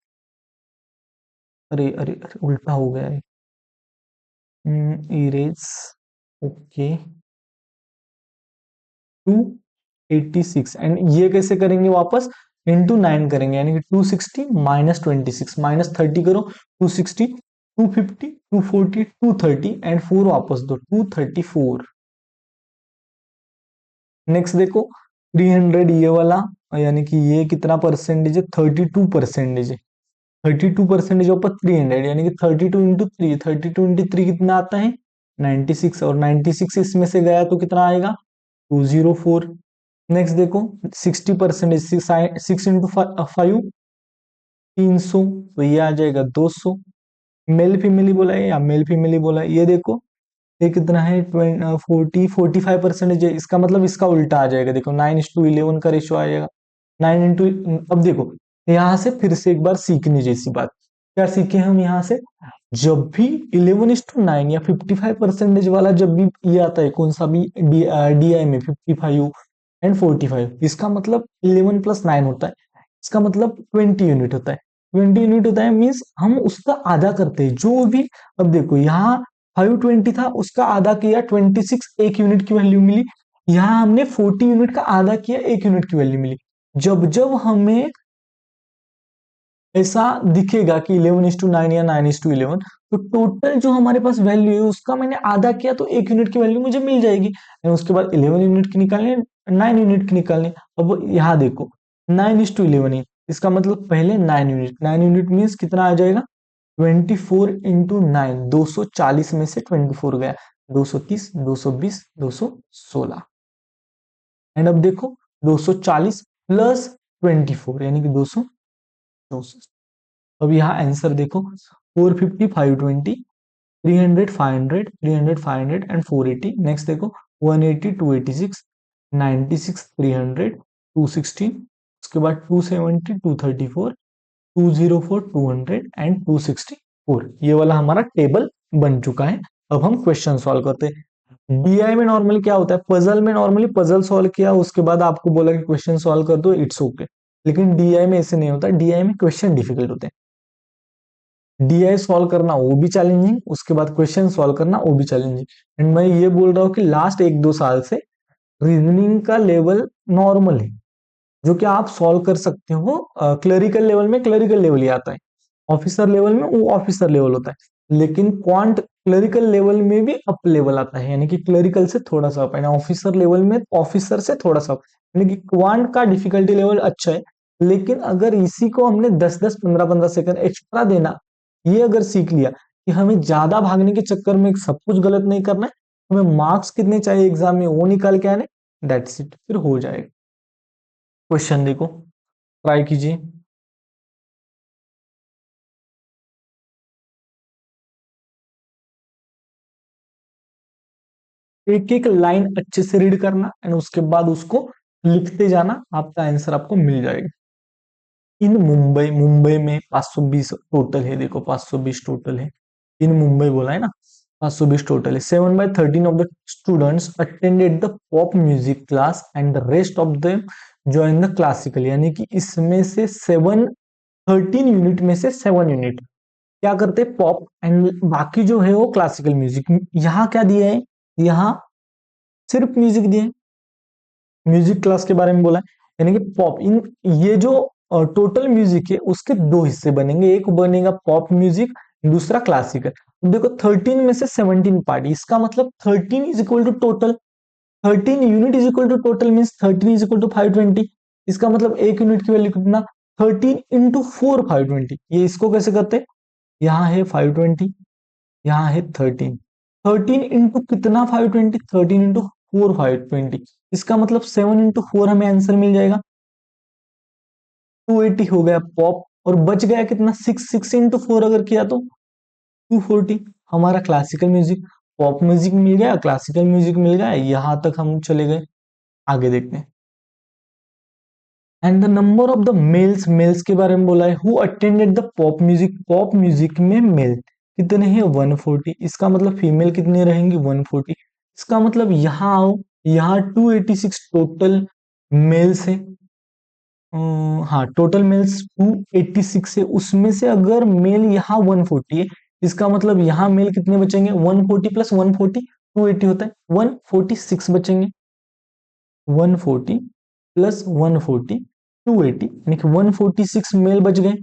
अरे अरे अरे उल्टा हो गया है। Erase, okay, 286। एंड ये कैसे करेंगे, वापस इंटू 9 करेंगे, यानी कि 260 माइनस 26 माइनस 30 करो, 260, 250, 240, 230 एंड 4 वापस दो, 234। नेक्स्ट देखो 300, ये वाला, यानी कि ये कितना परसेंटेज है, 32% है। 32% ऊपर 300, यानी कि 32 × 3, 32 × 3 कितना आता है, 96, और 96 इसमें से गया तो कितना आएगा, 204। नेक्स्ट देखो 60%, 6 × 5 300, तो ये आ जाएगा 200। मेल फीमेल ही बोला है या मेल फीमेल ही बोला है, ये देखो ये कितना है, 45% है। इसका मतलब इसका उल्टा आ जाएगा, देखो 9:11 का रेशियो आ जाएगा। 9 अब देखो यहाँ से फिर से एक बार सीखने जैसी बात, क्या सीखे हम यहाँ से, जब भी 11:9 या 55% वाला जब भी ये आता है, कौन सा भी DI में 55 एंड 45, इसका मतलब 11 + 9 होता है, इसका मतलब 20 यूनिट होता है। 20 यूनिट होता है मीन्स हम उसका आधा करते हैं जो भी। अब देखो यहाँ 520 था, उसका आधा किया 26, 1 यूनिट की वैल्यू मिली। यहाँ हमने 40 यूनिट का आधा किया, 1 यूनिट की वैल्यू मिली। जब जब हमें ऐसा दिखेगा कि 11:9 या 9:11, तो टोटल जो हमारे पास वैल्यू है उसका मैंने आधा किया तो 1 यूनिट की वैल्यू मुझे मिल जाएगी। उसके बाद 11 यूनिट की निकालनी, 9 यूनिट की निकालनी। अब यहाँ देखो 9:11 है, इसका मतलब पहले 9 यूनिट, 9 यूनिट मीन्स कितना आ जाएगा, 24 × 9, 240 में से 24 गया, 230, 220, 216। एंड अब देखो 240 + 24 यानी कि 264। अब यहाँ आंसर देखो 450, 520, 300, 500, 300, 500 एंड 480। नेक्स्ट देखो 180, 286, 96, 300, 216, उसके बाद 270, 234, 204, 200 एंड 264। ये वाला हमारा टेबल बन चुका है। अब हम क्वेश्चन सॉल्व करते हैं। DI में नॉर्मली क्या होता है, पजल में नॉर्मली पजल सॉल्व किया, उसके बाद आपको बोला कि क्वेश्चन सॉल्व कर दो, इट्स ओके। लेकिन DI में ऐसे नहीं होता, DI में क्वेश्चन डिफिकल्ट होते हैं। DI सॉल्व करना वो भी चैलेंजिंग, उसके बाद क्वेश्चन सॉल्व करना वो भी चैलेंजिंग। एंड मैं ये बोल रहा हूँ कि लास्ट 1-2 साल से रीजनिंग का लेवल नॉर्मल है, जो कि आप सॉल्व कर सकते हो। क्लरिकल लेवल में क्लरिकल लेवल ही आता है, ऑफिसर लेवल में वो ऑफिसर लेवल होता है, लेकिन क्वांट क्लरिकल लेवल में भी अप लेवल आता है, यानी कि क्लरिकल से थोड़ा सा अप, यानी ऑफिसर लेवल में ऑफिसर से थोड़ा सा अप, यानी कि क्वांट का डिफिकल्टी लेवल अच्छा है। लेकिन अगर इसी को हमने 10-10, 15-15 सेकंड एक्स्ट्रा देना, ये अगर सीख लिया कि हमें ज्यादा भागने के चक्कर में सब कुछ गलत नहीं करना है, हमें मार्क्स कितने चाहिए एग्जाम में वो निकाल के आने, दैट्स इट, फिर हो जाएगा। क्वेश्चन देखो, ट्राई कीजिए। एक एक लाइन अच्छे से रीड करना एंड उसके बाद उसको लिखते जाना, आपका आंसर आपको मिल जाएगा। इन मुंबई, मुंबई में 520 टोटल है, देखो 520 टोटल है। इन मुंबई बोला है ना, 520 टोटल है। 7/13 of the students attended the pop music class and the rest of the join the classical, यानी कि इसमें से 13 यूनिट में से 7 यूनिट क्या करते हैं पॉप, एंड बाकी जो है वो क्लासिकल म्यूजिक। यहाँ क्या दिया है, यहाँ सिर्फ म्यूजिक दिया है, म्यूजिक क्लास के बारे में बोला है, यानी कि पॉप इन, ये जो टोटल म्यूजिक है उसके दो हिस्से बनेंगे, एक बनेगा पॉप म्यूजिक, दूसरा क्लासिकल। तो देखो 13 में से 17 पार्ट, इसका मतलब 13 is equal to total, 13 unit is equal to total, mean 13 is equal to 520। इसका मतलब एक यूनिट की वैल्यू कितना, 13 इंटू 4 520। ये इसको कैसे करते हैं, यहाँ है 520, यहाँ है 13, 13 इंटू कितना 520, 13 इंटू 4 520। इसका मतलब 7 इंटू 4 हमें आंसर मिल जाएगा, 280 हो गया पॉप, और बच गया कितना 6, 6 इंटू 4 अगर किया तो 240। हमारा क्लासिकल म्यूजिक, पॉप म्यूजिक मिल गया, क्लासिकल म्यूजिक मिल गया, यहां तक हम चले गए। आगे देखते हैं। And the number of the males, males के बारे में बोला है, who attended the pop music, pop music में मेल कितने हैं 140। इसका मतलब फीमेल कितनी रहेंगी 140। इसका मतलब यहाँ आओ, यहाँ 286 टोटल मेल्स है। हाँ टोटल मेल्स 286 है, उसमें से अगर मेल यहाँ 140 है, इसका मतलब यहाँ मेल कितने बचेंगे 140 प्लस 140 280 होता है, 146 बचेंगे। 140 प्लस 140 280, यानी कि 146 मेल बच गए।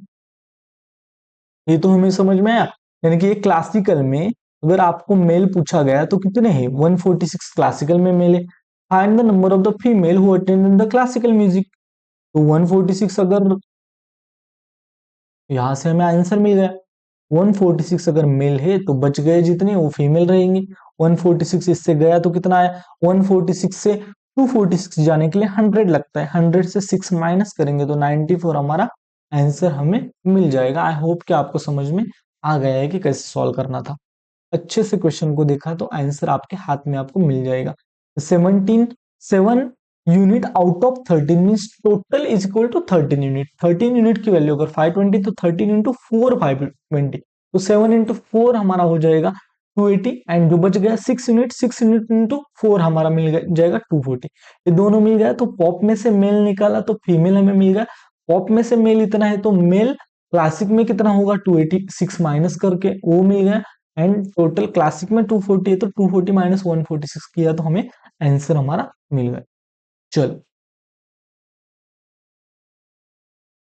ये तो हमें समझ में आया, यानी कि ये क्लासिकल में अगर आपको मेल पूछा गया तो कितने हैं 146 क्लासिकल में मेल है। Find the number of the female who attended the classical music, तो 146 अगर, यहां से हमें आंसर मिल गया। 146 अगर मेल है तो बच गए जितने वो फीमेल रहेंगी। 146 इससे गया तो कितना आया, 146 से 246 जाने के लिए 100 लगता है, 100 से 6 माइनस करेंगे तो 94 हमारा आंसर हमें मिल जाएगा। आई होप कि आपको समझ में आ गया है कि कैसे सॉल्व करना था। अच्छे से क्वेश्चन को देखा तो आंसर आपके हाथ में आपको मिल जाएगा। 17 7 unit out of 13 means total is equal to 13 unit. 13 unit की वैल्यू अगर 520 तो 13 इंटू 4 520, तो 7 इंटू 4 हमारा हो जाएगा 280, एंड जो बच गया 6 यूनिट, 6 यूनिट इंटू 4 हमारा मिल जाएगा 240। ये दोनों मिल गया तो पॉप में से मेल निकाला तो फीमेल हमें मिल गया। पॉप में से मेल इतना है तो मेल क्लासिक में कितना होगा 286 माइनस करके वो मिल गया, एंड टोटल क्लासिक में 240 है तो 240 माइनस 146 किया तो हमें आंसर हमारा मिल गया। चलो,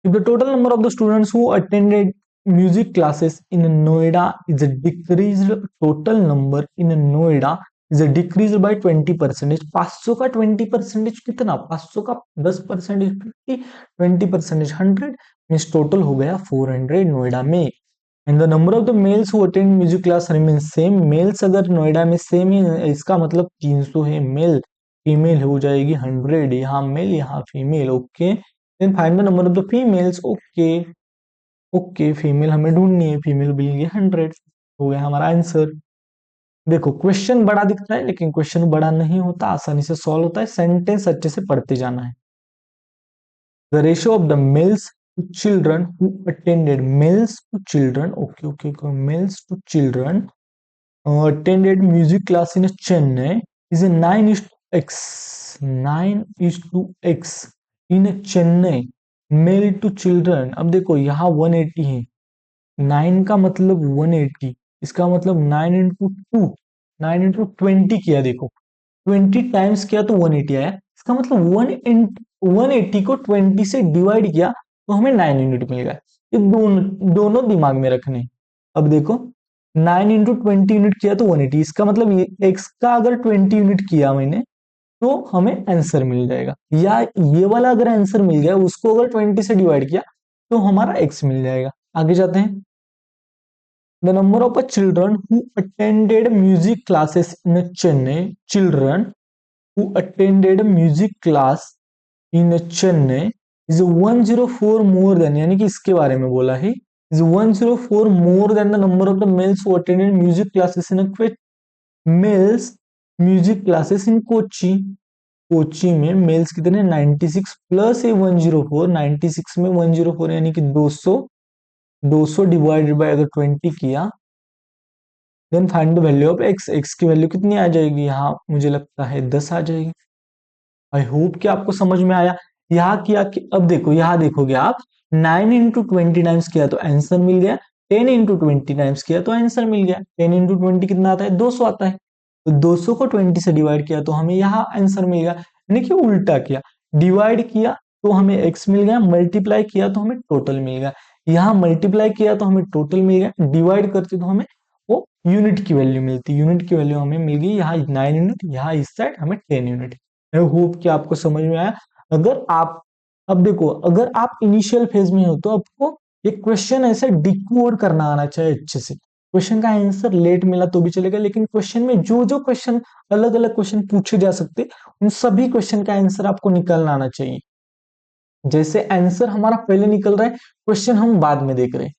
if the total number of the students who attended music classes in Noida is a decreased, total number in Noida is a decreased by 20%। 500 का 20% कितना, 500 का 10% 50, 20% 100, मीन्स टोटल हो गया 400 नोएडा में। And the number of the males who attend music class remain same, males अगर नोएडा में same है इसका मतलब 300 है मेल, फीमेल हो जाएगी 100, यहाँ मेल यहाँ female. Okay, then find the number of the females. Okay, okay female हमें ढूंढनी है, फीमेल मिल गई 100, हो गया हमारा आंसर। देखो क्वेश्चन बड़ा दिखता है लेकिन क्वेश्चन बड़ा नहीं होता, आसानी से सॉल्व होता है, सेंटेंस अच्छे से पढ़ते जाना है। The ratio of the males to children who attended, males to children, okay, males to children attended music class in Chennai is a 9 is to x, 9 is to x in Chennai, male to children। अब देखो यहाँ 180 है, 9 का मतलब 180, इसका मतलब 9 into 2, 9 into 20 किया, देखो 20 टाइम्स किया तो 180 आया, इसका मतलब 180 को 20 से डिवाइड किया तो हमें 9 यूनिट मिल गया। ये दोनों दिमाग में रखने। अब देखो 9 इंटू 20 यूनिट किया तो 180, इसका मतलब एक्स का अगर 20 यूनिट किया मैंने तो हमें आंसर मिल जाएगा, या ये वाला अगर आंसर मिल गया उसको अगर 20 से डिवाइड किया तो हमारा एक्स मिल जाएगा। आगे जाते हैं। The number of children who attended music classes in Chennai, children who attended music class in Chennai is 104 more than, यानी कि इसके बारे में बोला है, is 104 more than the number of the males who attended music classes in males music classes in Kochi। Kochi में mails कितने 96 plus है 104, 96 में 104 यानी कि 200, 200 डिवाइडेड बाय अगर 20 किया, then find the value of X, X की वैल्यू कितनी आ जाएगी, यहाँ मुझे लगता है 10 आ जाएगी। आई होप कि आपको समझ में आया। यहाँ किया कि अब देखो, यहाँ देखोगे आप 9 इंटू 20 टाइम्स किया तो आंसर मिल गया, 10 इंटू 20 टाइम्स किया तो आंसर मिल गया। 10 इंटू 20 कितना आता है, 200 आता है। तो 200 को 20 से डिवाइड किया तो हमें यहाँ आंसर मिल गया। यानी कि उल्टा किया, डिवाइड किया तो हमें x मिल गया, मल्टीप्लाई किया तो हमें टोटल मिल गया। यहाँ मल्टीप्लाई किया तो हमें टोटल मिल गया, डिवाइड करते तो हमें वो यूनिट की वैल्यू मिलती, यूनिट की वैल्यू हमें मिल गई यहाँ 9 यूनिट, यहाँ इस साइड हमें 10 यूनिट। आई होप कि आपको समझ में आया। अगर आप, अब देखो, अगर आप इनिशियल फेज में हो तो आपको ये क्वेश्चन ऐसे डिकोड करना आना चाहिए अच्छे से। क्वेश्चन का आंसर लेट मिला तो भी चलेगा, लेकिन क्वेश्चन में जो जो क्वेश्चन, अलग अलग क्वेश्चन पूछे जा सकते, उन सभी क्वेश्चन का आंसर आपको निकालना आना चाहिए। जैसे आंसर हमारा पहले निकल रहा है, क्वेश्चन हम बाद में देख रहे हैं।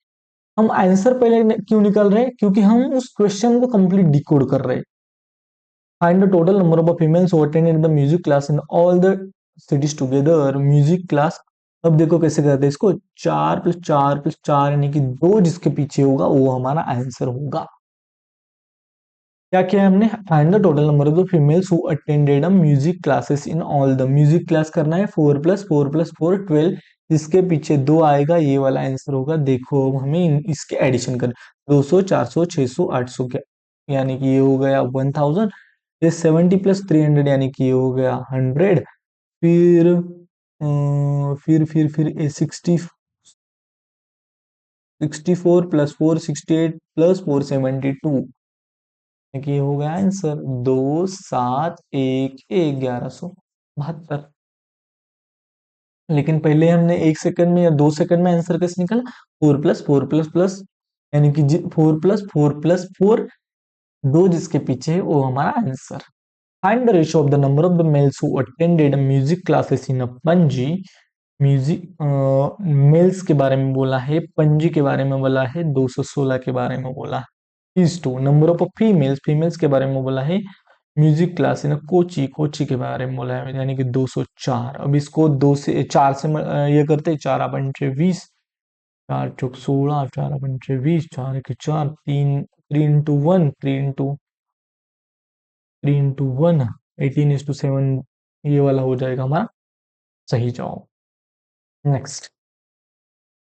हम आंसर पहले क्यों निकल रहे हैं, क्योंकि हम उस क्वेश्चन को कंप्लीट डिकोड कर रहे हैं। Find the total number of females who attended the music class in all the cities together. Music class, अब देखो कैसे करते हैं इसको, 4 + 4 + 4 यानी कि 2 जिसके पीछे होगा वो हमारा आंसर होगा। क्या किया हमने, find the total number of the females who attended music classes in all the. Music class करना है, 4 + 4 + 4 12, जिसके पीछे 2 आएगा ये वाला आंसर होगा। देखो हमें इसके एडिशन कर, 200 400 600 800 के, यानी कि ये हो गया 1000। ये 70 + 300 यानी कि ये हो गया 100। फिर ये 64 + 4 68 + 4 72, ये हो गया आंसर 2 7 1 1 1172। लेकिन पहले हमने 1 सेकंड में या 2 सेकंड में आंसर कैसे निकाला, 4 + 4 + यानी कि 4 + 4 + 4, 2 जिसके पीछे है वो हमारा answer. Find the ratio of the number of the males who attended music classes in Panaji. Music males के बारे में बोला है, पणजी के बारे में बोला है, 216 के बारे में बोला है। Is to number of females, females के बारे में बोला है music class in Kochi, Kochi के बारे में बोला है यानी कि 204। अब इसको 2 से 4 से ये करते, 4 पंचे 20, 4 चौक 16, 4 पंचे 20, 4 के 4, 3 इंटू 1, 18:7, ये वाला हो जाएगा हमारा सही जवाब। नेक्स्ट,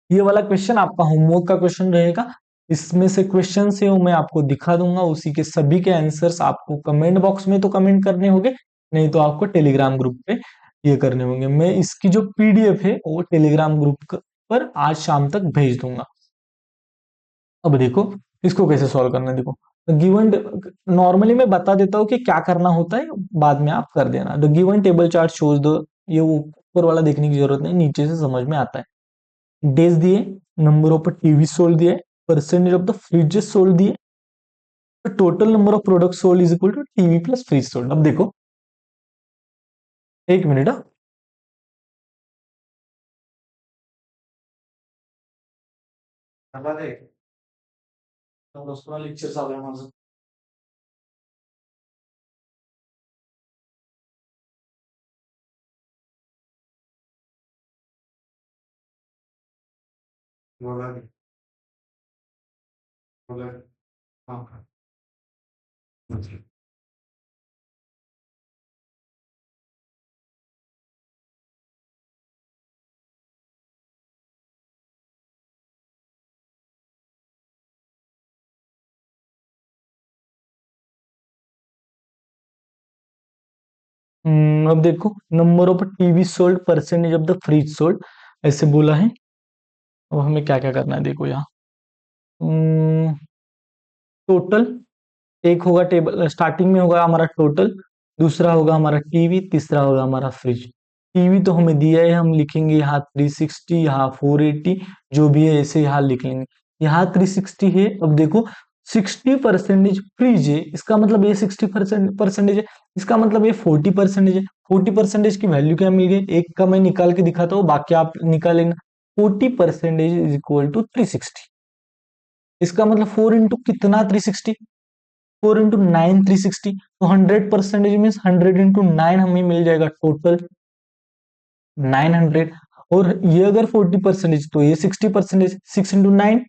ये वाला क्वेश्चन आपका होमवर्क का क्वेश्चन रहेगा। इसमें से क्वेश्चन से मैं आपको दिखा दूंगा, उसी के सभी के आंसर्स आपको कमेंट बॉक्स में तो कमेंट करने होंगे, नहीं तो आपको टेलीग्राम ग्रुप पे ये करने होंगे। मैं इसकी जो पीडीएफ है वो टेलीग्राम ग्रुप पर आज शाम तक भेज दूंगा। अब देखो इसको कैसे सॉल्व करना है। देखो गिवन, नॉर्मली मैं बता देता हूँ कि क्या करना होता है, बाद में आप कर देना। The given table chart shows the, ये ऊपर वाला देखने की जरूरत नहीं, नीचे से समझ में आता है। डेज दिए, नंबर ऑफ टीवी सोल्ड दिए, percentage of the fridges sold दिए, total number of product sold is equal to TV plus fridge sold. अब देखो, एक मिनट, लेक्चर चालू आहे माझं। बोला बोला, हाँ। अब देखो number of TV sold, percentage of the fridge sold, ऐसे बोला है। अब हमें क्या क्या करना है, देखो यहाँ टोटल, एक होगा टेबल, स्टार्टिंग में होगा हमारा टोटल, दूसरा होगा हमारा टीवी, तीसरा होगा हमारा फ्रिज। टीवी तो हमें दिया है, हम लिखेंगे यहाँ 360, यहाँ 480, जो भी है ऐसे यहाँ लिख लेंगे। यहाँ 360 है। अब देखो 60% फ्रिज है, इसका मतलब ये 60% है, इसका मतलब ये 40% है। 40% की वैल्यू क्या मिल गई, एक का मैं निकाल के दिखाता हूँ, बाकी आप निकालेंगे। 40% इज इक्वल टू 360। इसका मतलब 4 इंटू कितना 360, 4 × 9 360, तो 100% मीन 100 × 9 हमें मिल जाएगा टोटल 900। और ये अगर 40% तो ये 60%, 6 × 9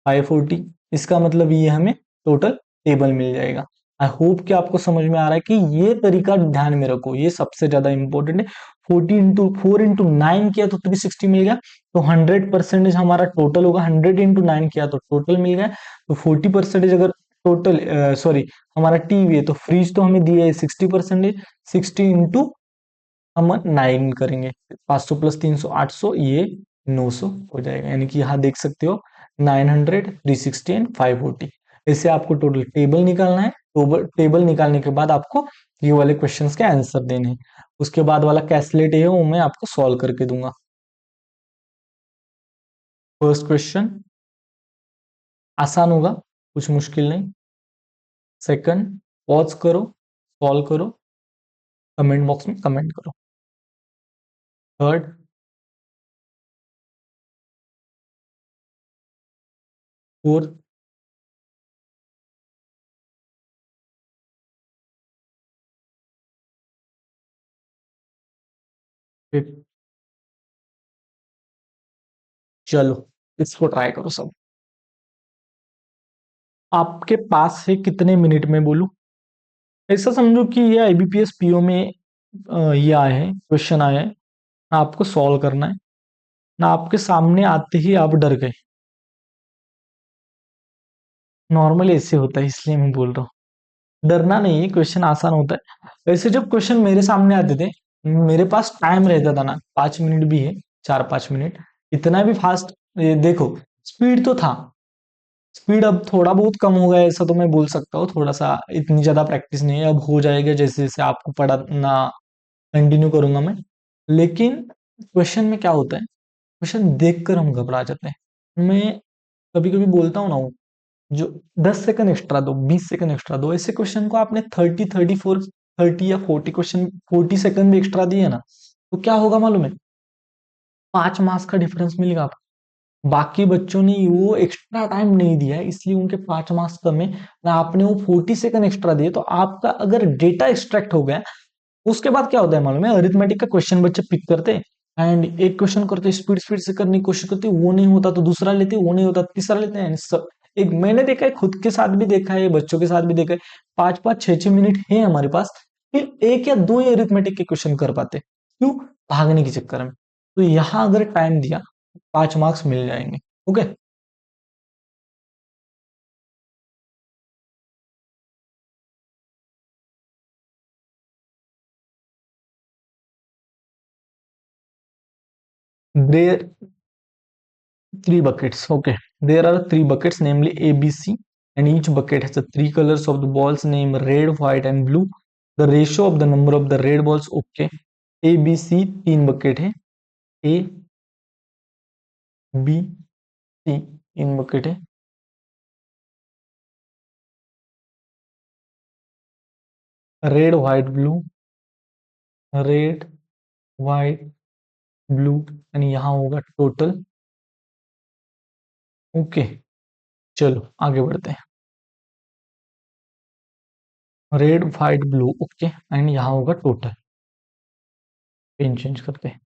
540। इसका मतलब ये हमें टोटल टेबल मिल जाएगा। आई होप कि आपको समझ में आ रहा है कि ये तरीका ध्यान में रखो, ये सबसे ज्यादा इंपॉर्टेंट है। 40 × 4 × 9 किया तो 360 मिल गया, तो 100% हमारा टोटल होगा। 100 × 9 किया तो टोटल मिल गया। तो 40% अगर टोटल सॉरी हमारा टीवी है, तो फ्रीज तो हमें दिया है 60%। 60 × हम 9 करेंगे, 500 + 300 800, ये 900 हो जाएगा। यानी कि यहाँ देख सकते हो 900, 360 एंड 540। इससे आपको टोटल टेबल निकालना है। तो टेबल निकालने के बाद आपको ये वाले क्वेश्चंस के आंसर देने हैं। उसके बाद वाला कैलकुलेट है वो मैं आपको सॉल्व करके दूंगा। फर्स्ट क्वेश्चन आसान होगा, कुछ मुश्किल नहीं। सेकंड पॉज करो, सॉल्व करो, कमेंट बॉक्स में कमेंट करो। Third fourth fifth. चलो इसको ट्राई करो सब। आपके पास है कितने मिनट में बोलूं? ऐसा समझो कि ये आईबीपीएस पीओ में ये आए हैं, क्वेश्चन आए हैं, ना आपको सॉल्व करना है, ना आपके सामने आते ही आप डर गए। नॉर्मली ऐसे होता है, इसलिए मैं बोल रहा हूँ। डरना नहीं है, क्वेश्चन आसान होता है। वैसे जब क्वेश्चन मेरे सामने आते थे, मेरे पास टाइम रहता था ना, 5 मिनट भी है, 4-5 मिनट, इतना भी फास्ट। देखो स्पीड तो था, स्पीड अब थोड़ा बहुत कम हो गया ऐसा तो मैं बोल सकता हूँ। थोड़ा सा इतनी ज्यादा प्रैक्टिस नहीं है, अब हो जाएगा जैसे जैसे आपको पढ़ाना कंटिन्यू करूंगा मैं। लेकिन क्वेश्चन में क्या होता है, क्वेश्चन देखकर हम घबरा जाते हैं। मैं कभी कभी बोलता हूँ ना, जो 10 सेकंड एक्स्ट्रा दो, 20 सेकंड एक्स्ट्रा दो, ऐसे क्वेश्चन को आपने 30, 34, 30 या 40 क्वेश्चन 40 सेकंड भी एक्स्ट्रा दिए ना, तो क्या होगा मालूम है? 5 मार्क्स का डिफरेंस मिलेगा आपको। बाकी बच्चों ने वो एक्स्ट्रा टाइम नहीं दिया है, इसलिए उनके 5 मार्क्स कम है ना। आपने वो 40 सेकंड एक्स्ट्रा दिए, तो आपका अगर डेटा एक्सट्रैक्ट हो गया, उसके बाद क्या होता है मालूम है? अरिथमेटिक का क्वेश्चन बच्चे पिक करते हैं एंड एक क्वेश्चन करते, स्पीड स्पीड से करने की कोशिश करते, वो नहीं होता तो दूसरा लेते, वो नहीं होता तीसरा लेते हैं। एक मैंने देखा है, खुद के साथ भी देखा है, बच्चों के साथ भी देखा है। 5-5, 6-6 मिनट है हमारे पास, फिर एक या दो ही अरिथमेटिक के क्वेश्चन कर पाते। क्यों? भागने के चक्कर में। तो यहां अगर टाइम दिया, 5 मार्क्स मिल जाएंगे। Okay. There 3 buckets. Okay. There are 3 buckets, namely A, B, C, and each bucket has the 3 colors of the balls, name red, white, and blue. The ratio of the number of the red balls. Okay. A, B, C 3 bucket है। A, B, C 3 bucket है। Red, white, blue, red, white, blue, यानी यहाँ होगा total. Okay. चलो आगे बढ़ते हैं। Red, white, blue, okay, and यहाँ होगा टोटल। पेन चेंज करते हैं।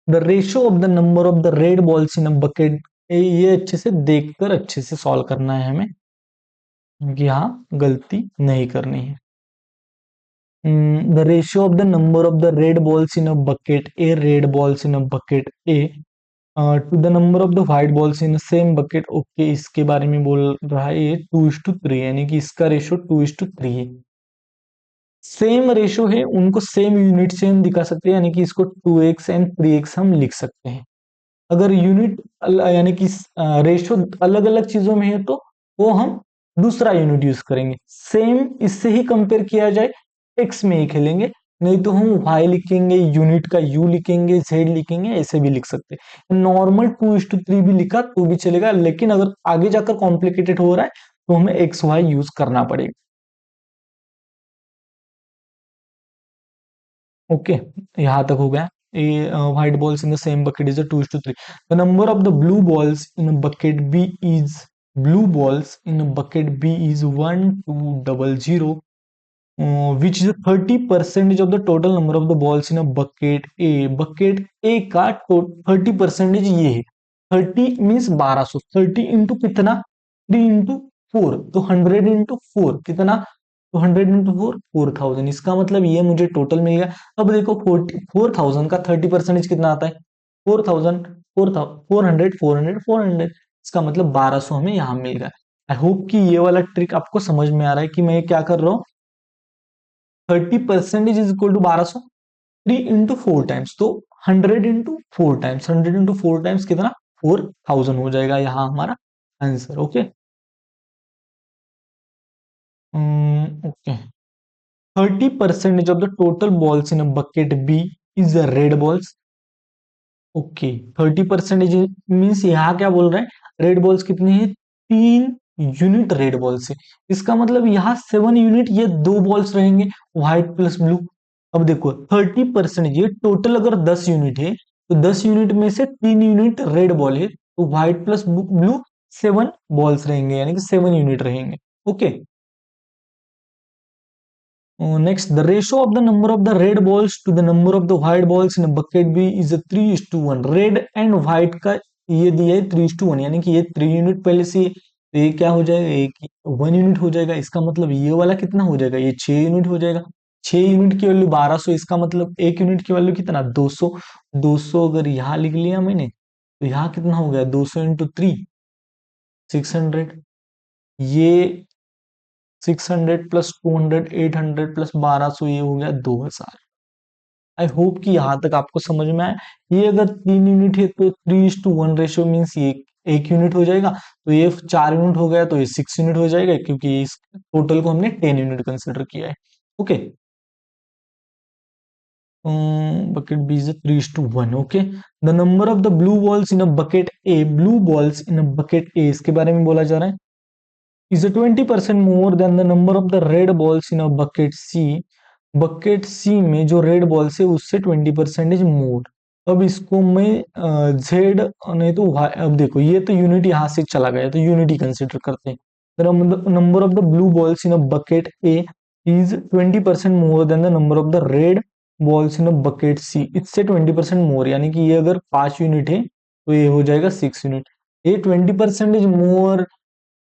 The ratio of the number of the red balls in a bucket. ये अच्छे से देखकर अच्छे से सॉल्व करना है हमें, क्योंकि यहाँ गलती नहीं करनी है। The ratio of the number of the red balls in a bucket A, red balls in a bucket A, to the number of the white balls in same bucket. Okay, इसके बारे में बोल रहा है ये 2:3, यानी कि इसका रेशियो 2:3 है। सेम रेशियो है, उनको सेम यूनिट से हम दिखा सकते हैं, यानी कि इसको 2x एंड 3x हम लिख सकते हैं। अगर यूनिट यानी कि रेशियो अलग अलग चीजों में है, तो वो हम दूसरा यूनिट यूज करेंगे। सेम इससे ही कंपेयर किया जाए, एक्स में ही खेलेंगे, नहीं तो हम वाई लिखेंगे, यूनिट का यू लिखेंगे, जेड लिखेंगे, ऐसे भी लिख सकते हैं। नॉर्मल 2:3 भी लिखा तो भी चलेगा, लेकिन अगर आगे जाकर कॉम्प्लिकेटेड हो रहा है तो हमें एक्स वाई यूज करना पड़ेगा। ओके, यहाँ तक हो गया। A white balls in the same bucket is 2:3। The number of the blue balls in bucket B is, blue balls in a bucket B is 1200, which is 30% of the total number of the balls in a bucket A। bucket A का 30% ये है। 30 means 1200, 30 into कितना? 3 into 4, तो 100 into 4 कितना, तो 100 into 4 4000, इसका मतलब ये मुझे टोटल मिल गया। अब देखो 4000 का 30% कितना आता है, 4000, 400, 400, 400, इसका मतलब 1200 हमें यहाँ मिल गया। आई होप कि ये वाला ट्रिक आपको समझ में आ रहा है कि मैं क्या कर रहा हूँ। 30% is equal to 1200, 3 into 4 times, तो 100 into 4 टाइम्स, 100 into 4 टाइम्स कितना, 4000 हो जाएगा यहाँ हमारा answer. Okay, okay. 30% of the total balls in a bucket B is a red balls। Okay, 30% means यहाँ क्या बोल रहे हैं, रेड बॉल्स कितनी है, 3 यूनिट रेड बॉल्स है। इसका मतलब यहाँ 7 यूनिट, ये 2 बॉल्स रहेंगे, व्हाइट प्लस ब्लू। अब देखो 30%, ये टोटल अगर 10 यूनिट है, तो 10 यूनिट में से 3 यूनिट रेड बॉल है, तो व्हाइट प्लस ब्लू 7 बॉल्स रहेंगे, यानी कि 7 यूनिट रहेंगे। Okay, next, the ratio of the number of the red balls to the number of the white balls in a bucket B is a 3:1। Red and white का ये दिया है 3:1, यानी कि ये 3 यूनिट पहले से, तो ये क्या हो जाएगा, एक 1 यूनिट हो जाएगा। इसका मतलब ये वाला कितना हो जाएगा, ये 6 यूनिट हो जाएगा। 6 यूनिट की वैल्यू 1200, इसका मतलब 1 यूनिट की वैल्यू कितना, 200। 200 अगर यहाँ लिख लिया मैंने, तो यहाँ कितना हो गया, 200 into 3, 600। ये 600 प्लस 200, 800 प्लस 1200, ये हो गया 2000। आई होप कि यहां तक आपको समझ में आए। ये अगर 3 यूनिट है तो 3:1 रेशियो मीन्स ये 1 यूनिट हो जाएगा, तो ये 4 यूनिट हो गया, तो ये 6 यूनिट हो जाएगा, क्योंकि इस टोटल को हमने 10 यूनिट कंसिडर किया है। Okay, bucket B is a 3:1। Okay, the number of the blue balls in a bucket A, blue balls in a bucket A, इसके बारे में बोला जा रहा है, is a 20% more than the number of the red balls in a bucket C। Bucket C में जो red balls है उससे 20% मोर। अब इसको मैं जेड, नहीं तो अब देखो ये तो यूनिट यहाँ से चला गया, तो यूनिट ही कंसिडर करते हैं। Number of the blue balls in a bucket A is 20% more than the number of the red balls in a bucket C, इससे 20% मोर, यानी कि ये अगर 5 यूनिट है तो ये हो जाएगा 6 यूनिट। ये 20% मोर,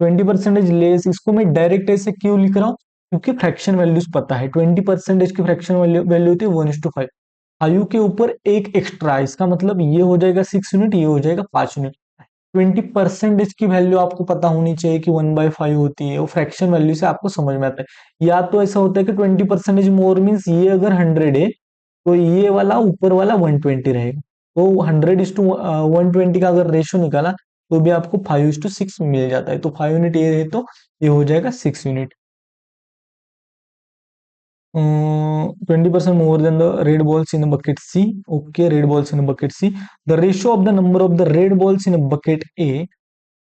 20% लेस, इसको मैं डायरेक्ट ऐसे क्यों लिख रहा हूँ, क्योंकि फ्रैक्शन वैल्यूज पता है। 20% की फ्रैक्शन वैल्यू होती है 1:5, 5 के ऊपर एक एक्स्ट्रा, इसका मतलब ये हो जाएगा 6 यूनिट, ये हो जाएगा 5 यूनिट। 20% की वैल्यू आपको पता होनी चाहिए कि 1/5 होती है, वो फ्रैक्शन वैल्यू से आपको समझ में आता है। या तो ऐसा होता है कि 20% मोर मीन्स ये अगर 100 है, तो ये वाला ऊपर वाला 120 रहेगा। तो 100:120 का अगर रेशियो निकाला, तो भी आपको 5:6 मिल जाता है। तो 5 यूनिट ये है, तो ये हो जाएगा 6 unit. 20% more than the red balls in bucket C. Okay, red balls in bucket C, the ratio of the number of the red balls in bucket A,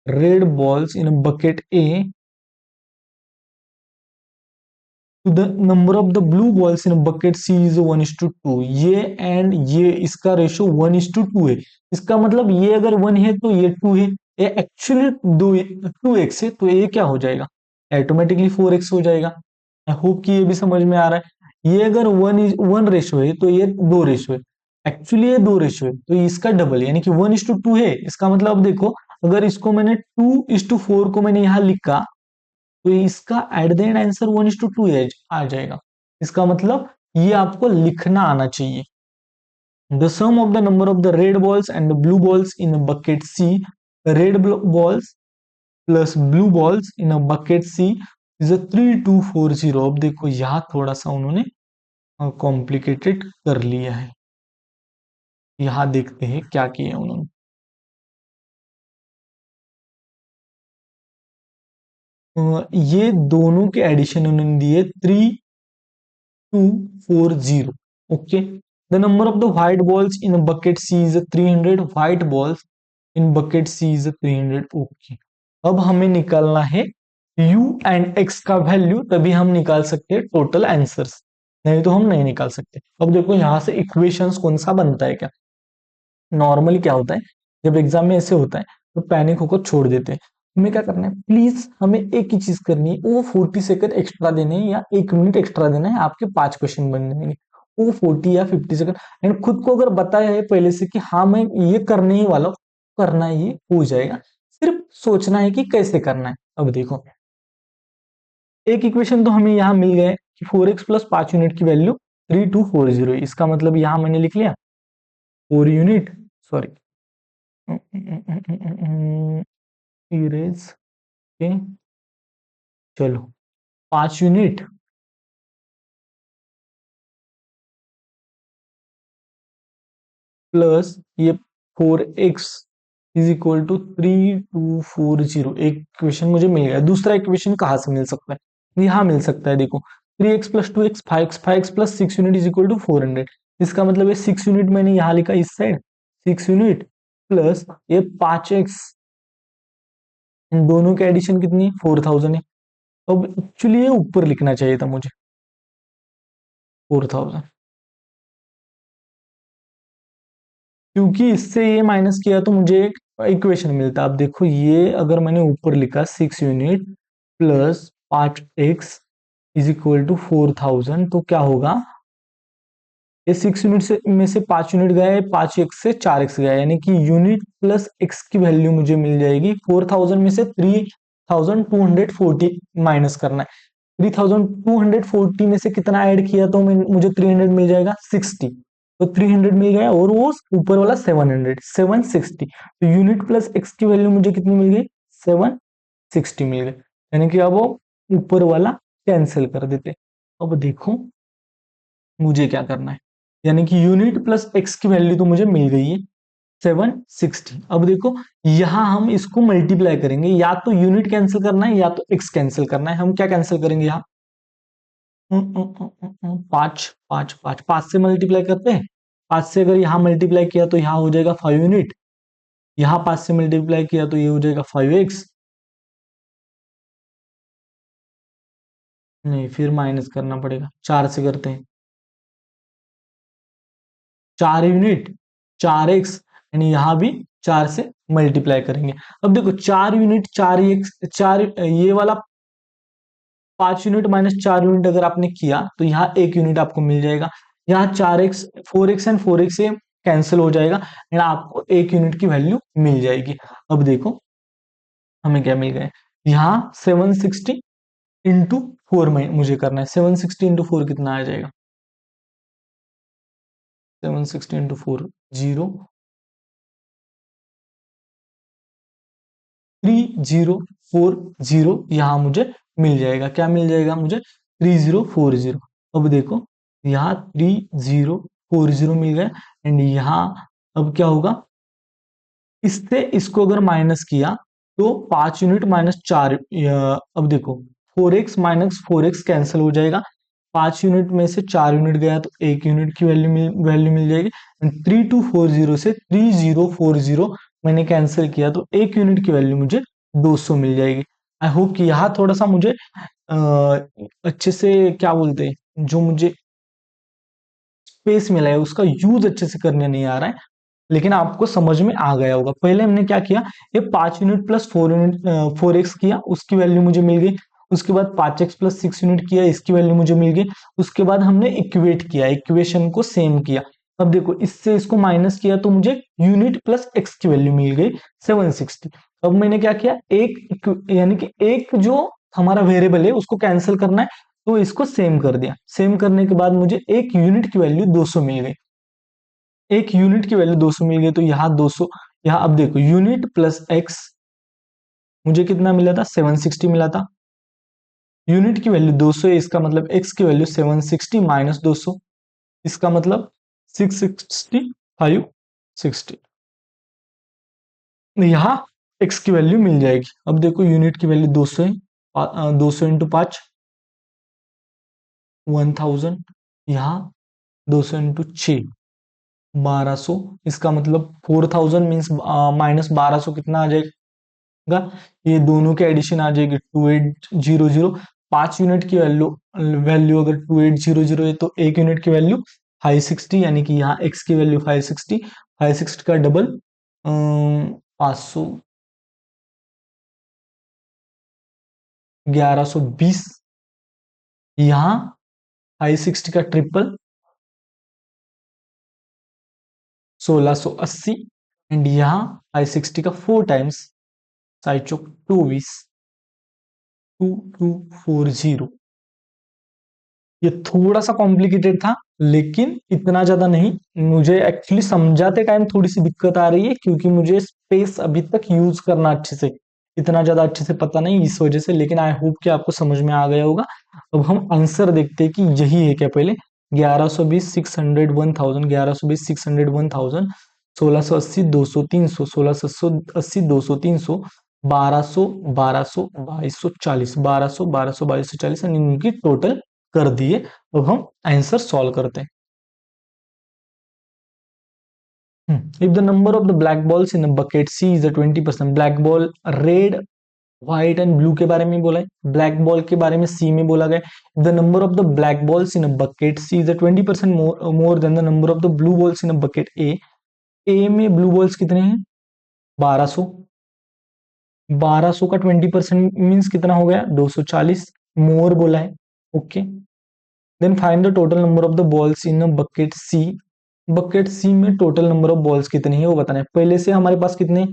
red balls in bucket A to the number of the blue balls in bucket C is 1:2। ये and ये, इसका ratio 1:2 है। इसका मतलब ये अगर 1 है तो ये 2 है, ये एक्चुअली 2x है, तो ये क्या हो जाएगा, ऑटोमेटिकली 4x हो जाएगा। आई होप कि ये भी समझ में आ रहा है। ये अगर 1 रेशियो है तो ये 2 रेशियो है, एक्चुअली ये 2 रेशियो है, तो इसका डबल यानी कि 1:2 है। इसका मतलब अब देखो, अगर इसको मैंने 2:4 को मैंने यहाँ लिखा, तो इसका एट द एंड आंसर 1:2 आ जाएगा। इसका मतलब ये आपको लिखना आना चाहिए। The sum of the number of the red balls and the blue balls in a bucket C, red balls plus blue balls in a bucket C is a 3240। अब देखो यहाँ थोड़ा सा उन्होंने कॉम्प्लिकेटेड कर लिया है। यहाँ देखते हैं क्या किया उन्होंने। ये दोनों के एडिशन उन्होंने दिए 3240। Okay, the number of the white balls in bucket C is 300। White balls in bucket C is 300। Okay, अब हमें निकालना है u एंड x का वैल्यू, तभी हम निकाल सकते हैं टोटल आंसर्स, नहीं तो हम नहीं निकाल सकते। अब देखो यहाँ से इक्वेशंस कौन सा बनता है क्या, नॉर्मली क्या होता है, जब एग्जाम में ऐसे होता है तो पैनिक होकर छोड़ देते हैं। हमें क्या करना है, प्लीज हमें एक ही चीज करनी है, वो 40 सेकंड एक्स्ट्रा देने हैं या 1 मिनट एक्स्ट्रा देना है, आपके 5 क्वेश्चन बन जाएंगे। वो 40 या 50 सेकंड, एंड खुद को अगर बताया है पहले से कि हाँ मैं ये करने ही वाला हूँ, करना ये हो जाएगा। सिर्फ सोचना है कि कैसे करना है। अब देखो, एक इक्वेशन तो हमें यहाँ मिल गए कि 4x प्लस 5 यूनिट की वैल्यू 3240। इसका मतलब यहाँ मैंने लिख लिया 4 यूनिट, सॉरी, इरेज के, चलो 5 यूनिट प्लस ये 4x इज इक्वल टू 3240। एक इक्वेशन मुझे मिल गया। दूसरा इक्वेशन कहाँ से मिल सकता है? यहाँ मिल सकता है, देखो 3x plus 2x 5x 5x plus 6 unit is equal to 400। इसका मतलब है 6 यूनिट मैंने यहाँ लिखा इस साइड 6 यूनिट प्लस ये 5x, इन दोनों की एडिशन कितनी है? 4000 है। अब एक्चुअली ये ऊपर लिखना चाहिए था मुझे 4000, क्योंकि इससे ये माइनस किया तो मुझे एक इक्वेशन मिलता। अब देखो, ये अगर मैंने ऊपर लिखा 6 unit plus 5x is equal to 4000, तो क्या होगा? ये 6 यूनिट से में से 5 यूनिट गया, 5x से 4x गया, यानी कि यूनिट प्लस x की वैल्यू मुझे मिल जाएगी। 4000 में से 3240 माइनस करना है। 3240 में से कितना ऐड किया तो मुझे 300 मिल जाएगा, 60। तो 300 मिल गया, और वो ऊपर वाला 700, 760। तो यूनिट प्लस एक्स की वैल्यू मुझे कितनी मिल गई? 760 मिल गई। यानी कि अब वो ऊपर वाला कैंसिल कर देते। अब देखो मुझे क्या करना है, यानी कि यूनिट प्लस एक्स की वैल्यू तो मुझे मिल गई है 760। अब देखो, यहां हम इसको मल्टीप्लाई करेंगे, या तो यूनिट कैंसिल करना है या तो एक्स कैंसिल करना है। हम क्या कैंसिल करेंगे यहाँ? 5 से मल्टीप्लाई करते हैं। 5 से अगर यहाँ मल्टीप्लाई किया तो यहाँ हो जाएगा 5 यूनिट, यहाँ 5 से मल्टीप्लाई किया तो ये हो जाएगा 5x। नहीं, फिर माइनस करना पड़ेगा, 4 से करते हैं, 4 यूनिट 4x, यानी यहाँ भी 4 से मल्टीप्लाई करेंगे। अब देखो 4 यूनिट 4x, 4 ये वाला 5 यूनिट माइनस 4 यूनिट अगर आपने किया तो यहाँ 1 यूनिट आपको मिल जाएगा। यहाँ 4x, 4x एंड 4x से कैंसिल हो जाएगा, एंड आपको 1 यूनिट की वैल्यू मिल जाएगी। अब देखो हमें क्या मिल गया, यहाँ 760 इंटू 4 में मुझे करना है। 760 इंटू 4 कितना आ जाएगा? 760 इंटू 4, 3040 यहाँ मुझे मिल जाएगा। क्या मिल जाएगा मुझे? 3040। अब देखो, यहाँ 3040 मिल गया, एंड यहाँ अब क्या होगा, इससे इसको अगर माइनस किया तो 5 यूनिट माइनस 4, अब देखो 4x कैंसिल हो जाएगा। 5 यूनिट में से 4 यूनिट गया तो 1 यूनिट की वैल्यू मिल जाएगी। 3240 से 3040 मैंने कैंसिल किया तो 1 यूनिट की वैल्यू मुझे 200 मिल जाएगी। आई होप कि यहाँ थोड़ा सा मुझे अच्छे से, क्या बोलते हैं, जो मुझे स्पेस मिला है उसका यूज अच्छे से करने नहीं आ रहा है, लेकिन आपको समझ में आ गया होगा। पहले हमने क्या किया, ये 5 यूनिट प्लस 4 यूनिट 4x किया, उसकी वैल्यू मुझे मिल गई। उसके बाद 5x प्लस 6 यूनिट किया, इसकी वैल्यू मुझे मिल गई। उसके बाद हमने इक्वेट किया, इक्वेशन को सेम किया। अब देखो, इससे इसको माइनस किया तो मुझे यूनिट प्लस एक्स की वैल्यू मिल गई 760। अब मैंने क्या किया, यानी कि एक जो हमारा वेरिएबल है उसको कैंसिल करना है, तो इसको सेम कर दिया। सेम करने के बाद मुझे एक यूनिट की वैल्यू 200 मिल गई। एक यूनिट की वैल्यू 200 मिल गई, तो यहाँ 200, यहाँ अब देखो यूनिट प्लस एक्स मुझे कितना मिला था? 760 मिला था। यूनिट की वैल्यू 200 है, इसका मतलब एक्स की वैल्यू 760 माइनस 200, इसका मतलब 660, 560। यहाँ एक्स की वैल्यू मिल जाएगी। अब देखो यूनिट की वैल्यू 200 है, 200 इंटू 5 1000, यहाँ 200 इंटू 6 1200, इसका मतलब 4000 मीन्स माइनस 1200 कितना आ जाएगा? ये दोनों के एडिशन आ जाएगी 2800। 5 यूनिट की वैल्यू वैल्यू अगर 2800 है तो 1 यूनिट की वैल्यू 560, यानी कि यहाँ x की वैल्यू 560, 560 का डबल 500, 1120, यहाँ 560 का ट्रिपल 1680, एंड यहाँ 560 का 4 टाइम्स 5 चौक 24। 2240। ये थोड़ा सा कॉम्प्लिकेटेड था, लेकिन इतना ज्यादा नहीं। मुझे एक्चुअली समझाते टाइम थोड़ी सी दिक्कत आ रही है, क्योंकि मुझे स्पेस अभी तक यूज करना अच्छे से इतना ज्यादा अच्छे से पता नहीं, इस वजह से। लेकिन आई होप कि आपको समझ में आ गया होगा। अब हम आंसर देखते हैं कि यही है क्या। पहले 1120, 600, 1000, 1120, 600, 1000, 1680, 200, 300, 1680, 200, 300, 1200, 1200, 2240, 1200, 1200, 2240, इनकी टोटल कर दिए। अब हम आंसर सॉल्व करते हैं। If the number of the black balls in a bucket C is 20%, black ball red, white and blue के बारे में बोला है, ब्लैक बॉल के बारे में सी में बोला गया। The number of the black balls in a bucket C is 20% more than the number of the blue balls in a bucket A में ब्लू बॉल्स कितने हैं? 1200। 1200 का 20% मीन्स कितना हो गया? 240। मोर बोला है। Okay, then find the total number of the balls in a bucket C. Bucket C में टोटल नंबर ऑफ बॉल्स कितनी है वो बताना है। पहले से हमारे पास कितने?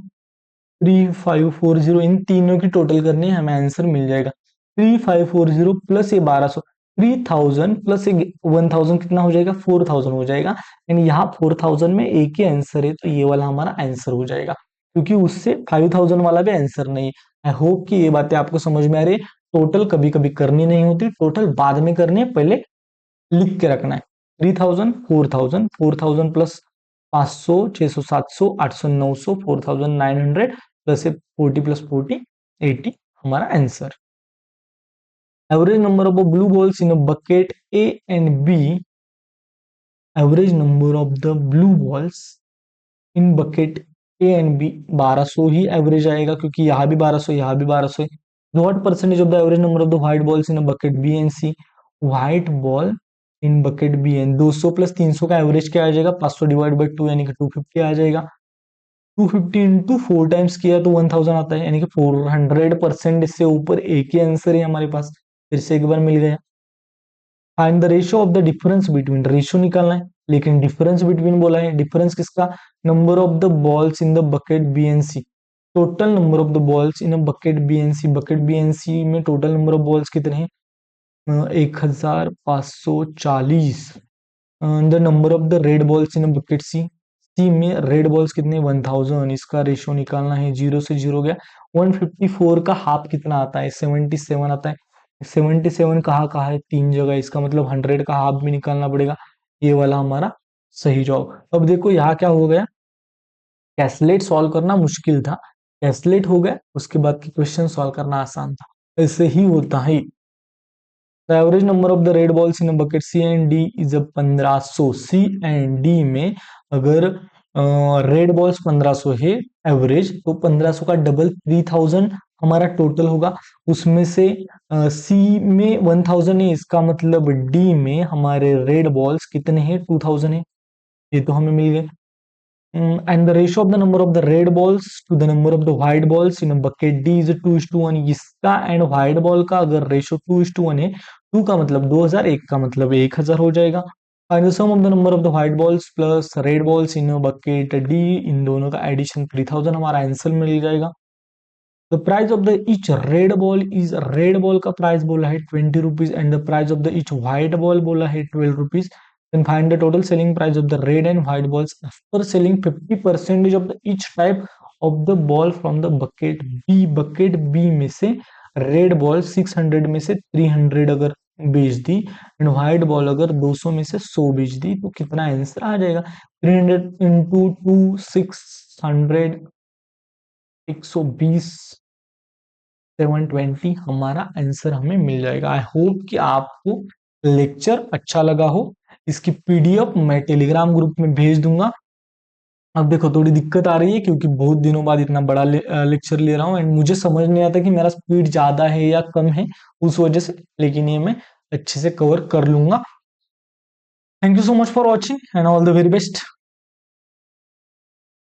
3540। इन तीनों की टोटल करनी है, हमें आंसर मिल जाएगा 3540 प्लस ये 1200। 3000 प्लस ये 1000 कितना हो जाएगा? 4000 हो जाएगा। यानी यहाँ 4000 में एक ही आंसर है, तो ये वाला हमारा आंसर हो जाएगा, क्योंकि उससे 5000 वाला भी आंसर नहीं है। आई होप कि ये बातें आपको समझ में आ रही है। टोटल कभी कभी करनी नहीं होती, टोटल बाद में करनी है, पहले लिख के रखना है। 3000, 4000, 4000 प्लस 500, 600, 700, 800, 900, 4900 प्लस 40 प्लस 40, 80 हमारा आंसर। Average number of blue balls in a bucket A and B. Average number of the blue balls in bucket A and B, 1200 ही एवरेज आएगा, क्योंकि यहाँ भी 1200, यहाँ भी 1200 है। What percentage of the average number of the white balls in bucket B and C. White ball in bucket B and 200 plus 300 का average क्या आ जाएगा? 500 डिवाइड बाई 2, यानी कि 250 आ जाएगा। 250 इंटू 4 टाइम्स किया तो 1000 आता है, यानी कि 400%। इससे ऊपर एक ही आंसर है हमारे पास। फिर से एक बार मिल गया। Find the ratio of the difference between, ratio निकालना है, लेकिन डिफरेंस बिटवीन बोला है। डिफरेंस किसका? Number of the balls in the bucket B and C. Total number of the balls in a bucket B and C. Bucket B and C में total number of balls कितने हैं? 1540। The number of the red balls in bucket C. C में red balls कितने? 1000। इसका ratio निकालना है, zero से zero गया। 154 का हाफ कितना आता है? 77 आता है। 77 कहाँ है? तीन जगह, इसका मतलब 100 का हाफ भी निकालना पड़ेगा। ये वाला हमारा सही जवाब। अब देखो यहाँ क्या हो गया, कैसलेट सॉल्व करना मुश्किल था, कैसलेट हो गया, उसके बाद के क्वेश्चन सॉल्व करना आसान था। ऐसे ही होता है। The average number of the red balls in bucket C and D is 1500। C and D में अगर रेड बॉल्स 1500 है एवरेज, तो 1500 का डबल 3000 हमारा टोटल होगा। उसमें से सी में 1000 है, इसका मतलब डी में हमारे रेड बॉल्स कितने हैं? 2000 है। ये तो हमें मिल गए। And the ratio of the number of the red balls to the number of the white balls in a bucket D is 2:1। इसका एंड व्हाइट बॉल का अगर रेशियो 2:1 है, 2 का मतलब 2000, 1 का मतलब 1000 हो जाएगा। Find the sum of the number of the white balls plus red balls in bucket D, इन दोनों का एडिशन 3000 हमारा आंसर मिल जाएगा। The price of the each red ball is, red ball का प्राइस बोला है 20 rupees and the price of the each white ball बोला है 12 rupees. Then find the total selling price of the red and white balls after selling 50% of the each type of the ball from the bucket B। bucket B में से red ball 600 में से 300 अगर बेच दी, and white ball अगर 200 में से 100 बेच दी, तो कितना आंसर आ जाएगा? 300 इंटू 2, 600, 120, 720 हमारा आंसर हमें मिल जाएगा। आई होप कि आपको लेक्चर अच्छा लगा हो। इसकी पीडीएफ मैं टेलीग्राम ग्रुप में भेज दूंगा। अब देखो थोड़ी दिक्कत आ रही है, क्योंकि बहुत दिनों बाद इतना बड़ा लेक्चर ले रहा हूँ, एंड मुझे समझ नहीं आता कि मेरा स्पीड ज्यादा है या कम है, उस वजह से। लेकिन ये मैं अच्छे से कवर कर लूंगा। Thank you so much for watching and all the very best.